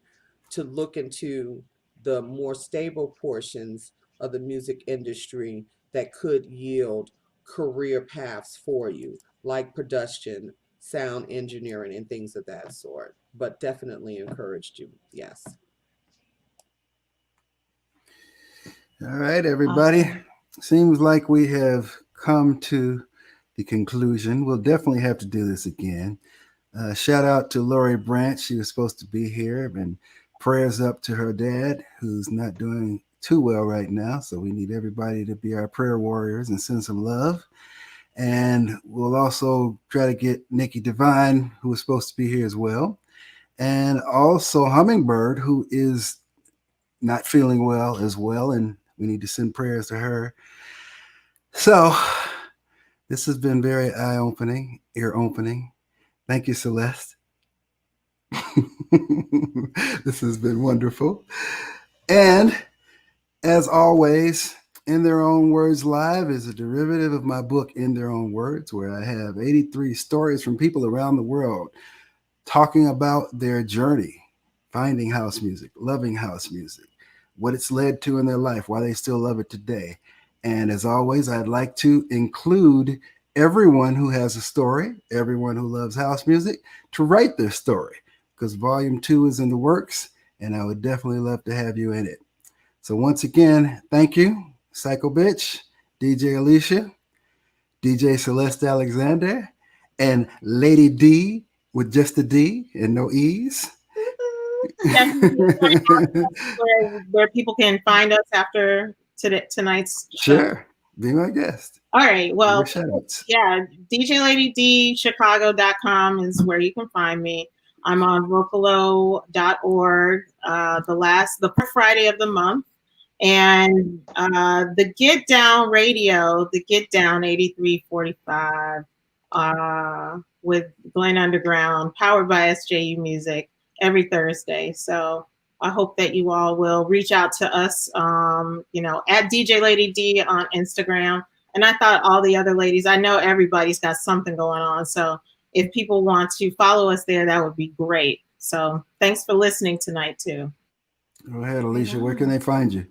to look into the more stable portions of the music industry that could yield career paths for you, like production, sound engineering, and things of that sort. But definitely encouraged you, yes. All right, everybody. Awesome. Seems like we have come to the conclusion. We'll definitely have to do this again. Shout out to Lori Branch. She was supposed to be here, and prayers up to her dad, who's not doing too well right now. So we need everybody to be our prayer warriors and send some love. And we'll also try to get Nikki Devine, who was supposed to be here as well. And also Hummingbird, who is not feeling well as well. And we need to send prayers to her. So this has been very eye opening, ear opening. Thank you, Celeste. This has been wonderful. And as always, In Their Own Words Live is a derivative of my book, In Their Own Words, where I have 83 stories from people around the world talking about their journey, finding house music, loving house music, what it's led to in their life, why they still love it today. And as always, I'd like to include everyone who has a story, everyone who loves house music, to write their story, because volume 2 is in the works, and I would definitely love to have you in it. So once again, thank you, Psycho Bitch, DJ Alicia, DJ Celeste Alexander, and Lady D with just a D and no E's. Yes, where people can find us after tonight's show. Sure. Be my guest. All right. Well, Your shoutouts. yeah, DJLadyDChicago.com is where you can find me. I'm on Vocalo.org, the fourth Friday of the month. And the Get Down Radio, the Get Down 8345 with Glenn Underground, powered by SJU Music, every Thursday. So I hope that you all will reach out to us, at DJ Lady D on Instagram. And I thought all the other ladies, I know everybody's got something going on. So if people want to follow us there, that would be great. So thanks for listening tonight, too. Go ahead, Alicia. Where can they find you?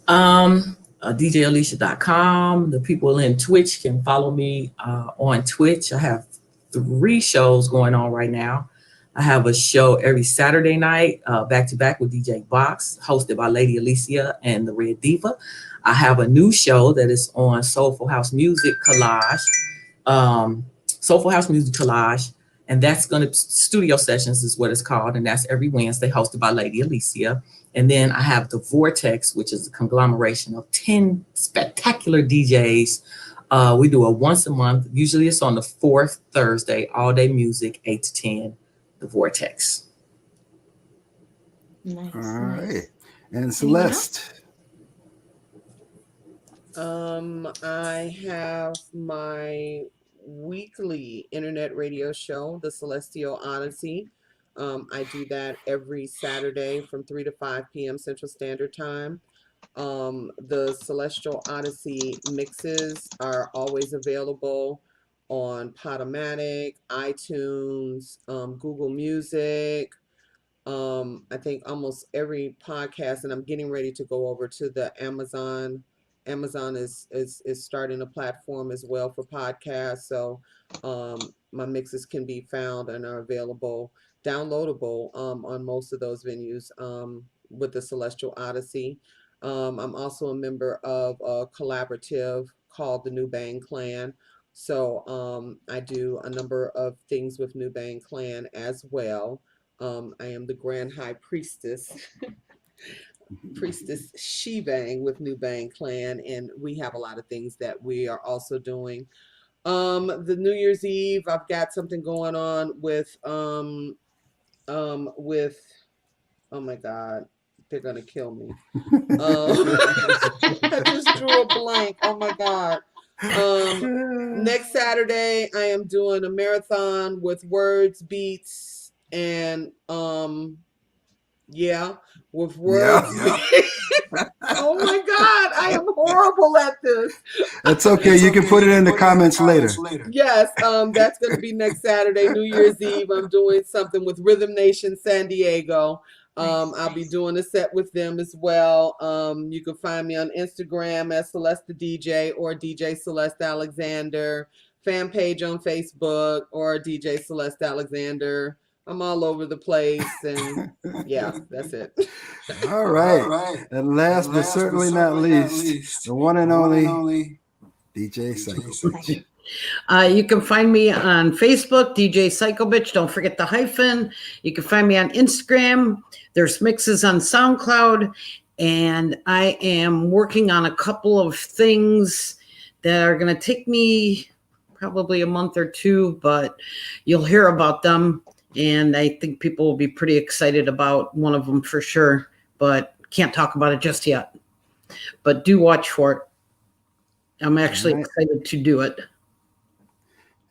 DJAlicia.com. The people in Twitch can follow me on Twitch. I have 3 shows going on right now. I have a show every Saturday night, back to back with DJ Box, hosted by Lady Alicia and the Red Diva. I have a new show that is on Soulful House Music Collage. And that's going to, Studio Sessions is what it's called. And that's every Wednesday, hosted by Lady Alicia. And then I have the Vortex, which is a conglomeration of 10 spectacular DJs. We do it once a month. Usually it's on the 4th Thursday, all day music, 8 to 10, the Vortex. Nice. All right. Nice. And Celeste. I have my weekly internet radio show, The Celestial Odyssey. I do that every Saturday from 3 to 5 p.m. Central Standard Time. The Celestial Odyssey mixes are always available on Podomatic, iTunes, Google Music. I think almost every podcast, and I'm getting ready to go over to the Amazon. Amazon is starting a platform as well for podcasts. So my mixes can be found and are available, downloadable on most of those venues with the Celestial Odyssey. I'm also a member of a collaborative called the New Bang Clan. So I do a number of things with New Bang Clan as well. I am the Grand High Priestess, Priestess Shebang with New Bang Clan, and we have a lot of things that we are also doing. The New Year's Eve, I've got something going on with oh my God, they're gonna kill me. I just drew a blank. Oh my God. Next Saturday, I am doing a marathon with words, beats, and yeah, with words. Yeah. Oh my God, I am horrible at this. That's okay. You can put it in the comments later. Yes, that's going to be next Saturday, New Year's Eve. I'm doing something with Rhythm Nation San Diego. I'll be doing a set with them as well. You can find me on Instagram as Celeste the DJ or DJ Celeste Alexander, fan page on Facebook or DJ Celeste Alexander. I'm all over the place, and yeah, that's it. All right. And last but certainly not least, the one and only DJ Psycho. You can find me on Facebook, DJ Psycho Bitch. Don't forget the hyphen. You can find me on Instagram. There's mixes on SoundCloud. And I am working on a couple of things that are going to take me probably a month or two, but you'll hear about them. And I think people will be pretty excited about one of them for sure, but can't talk about it just yet. But do watch for it. I'm actually excited to do it.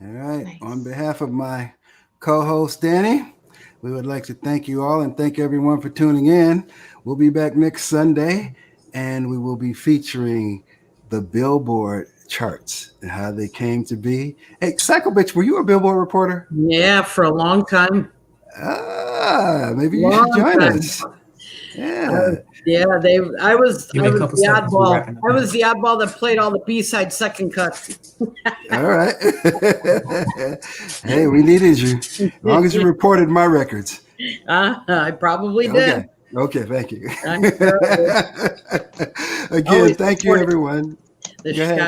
All right. Nice. On behalf of my co-host, Danny, we would like to thank you all and thank everyone for tuning in. We'll be back next Sunday, and we will be featuring the Billboard charts and how they came to be. Hey, Psycho Bitch, were you a Billboard reporter? Yeah, for a long time. Maybe you should join us. Yeah. I was Give me a the couple seconds, we're oddball. wrapping up. I was the oddball that played all the B-side second cuts. All right. Hey, we needed you. As long as you reported my records. I probably did. Okay, thank you. I'm sure I Again, Always thank you, reported. everyone. The Go ahead.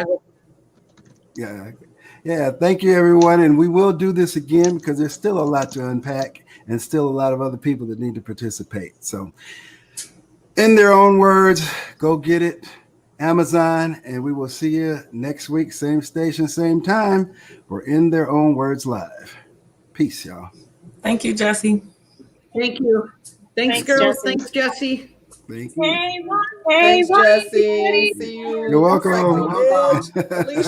Chicago. Yeah, thank you, everyone. And we will do this again because there's still a lot to unpack and still a lot of other people that need to participate. So, in their own words, go get it, Amazon, and we will see you next week, same station, same time, for In Their Own Words Live. Peace, y'all. Thank you, Jesse. Thank you. Thanks, Thanks, girls. Jesse. Thanks, Jesse. Thank you. Hey, Thanks, bye, Jesse. everybody. See you. You're welcome. Psycho Bitch. Alicia.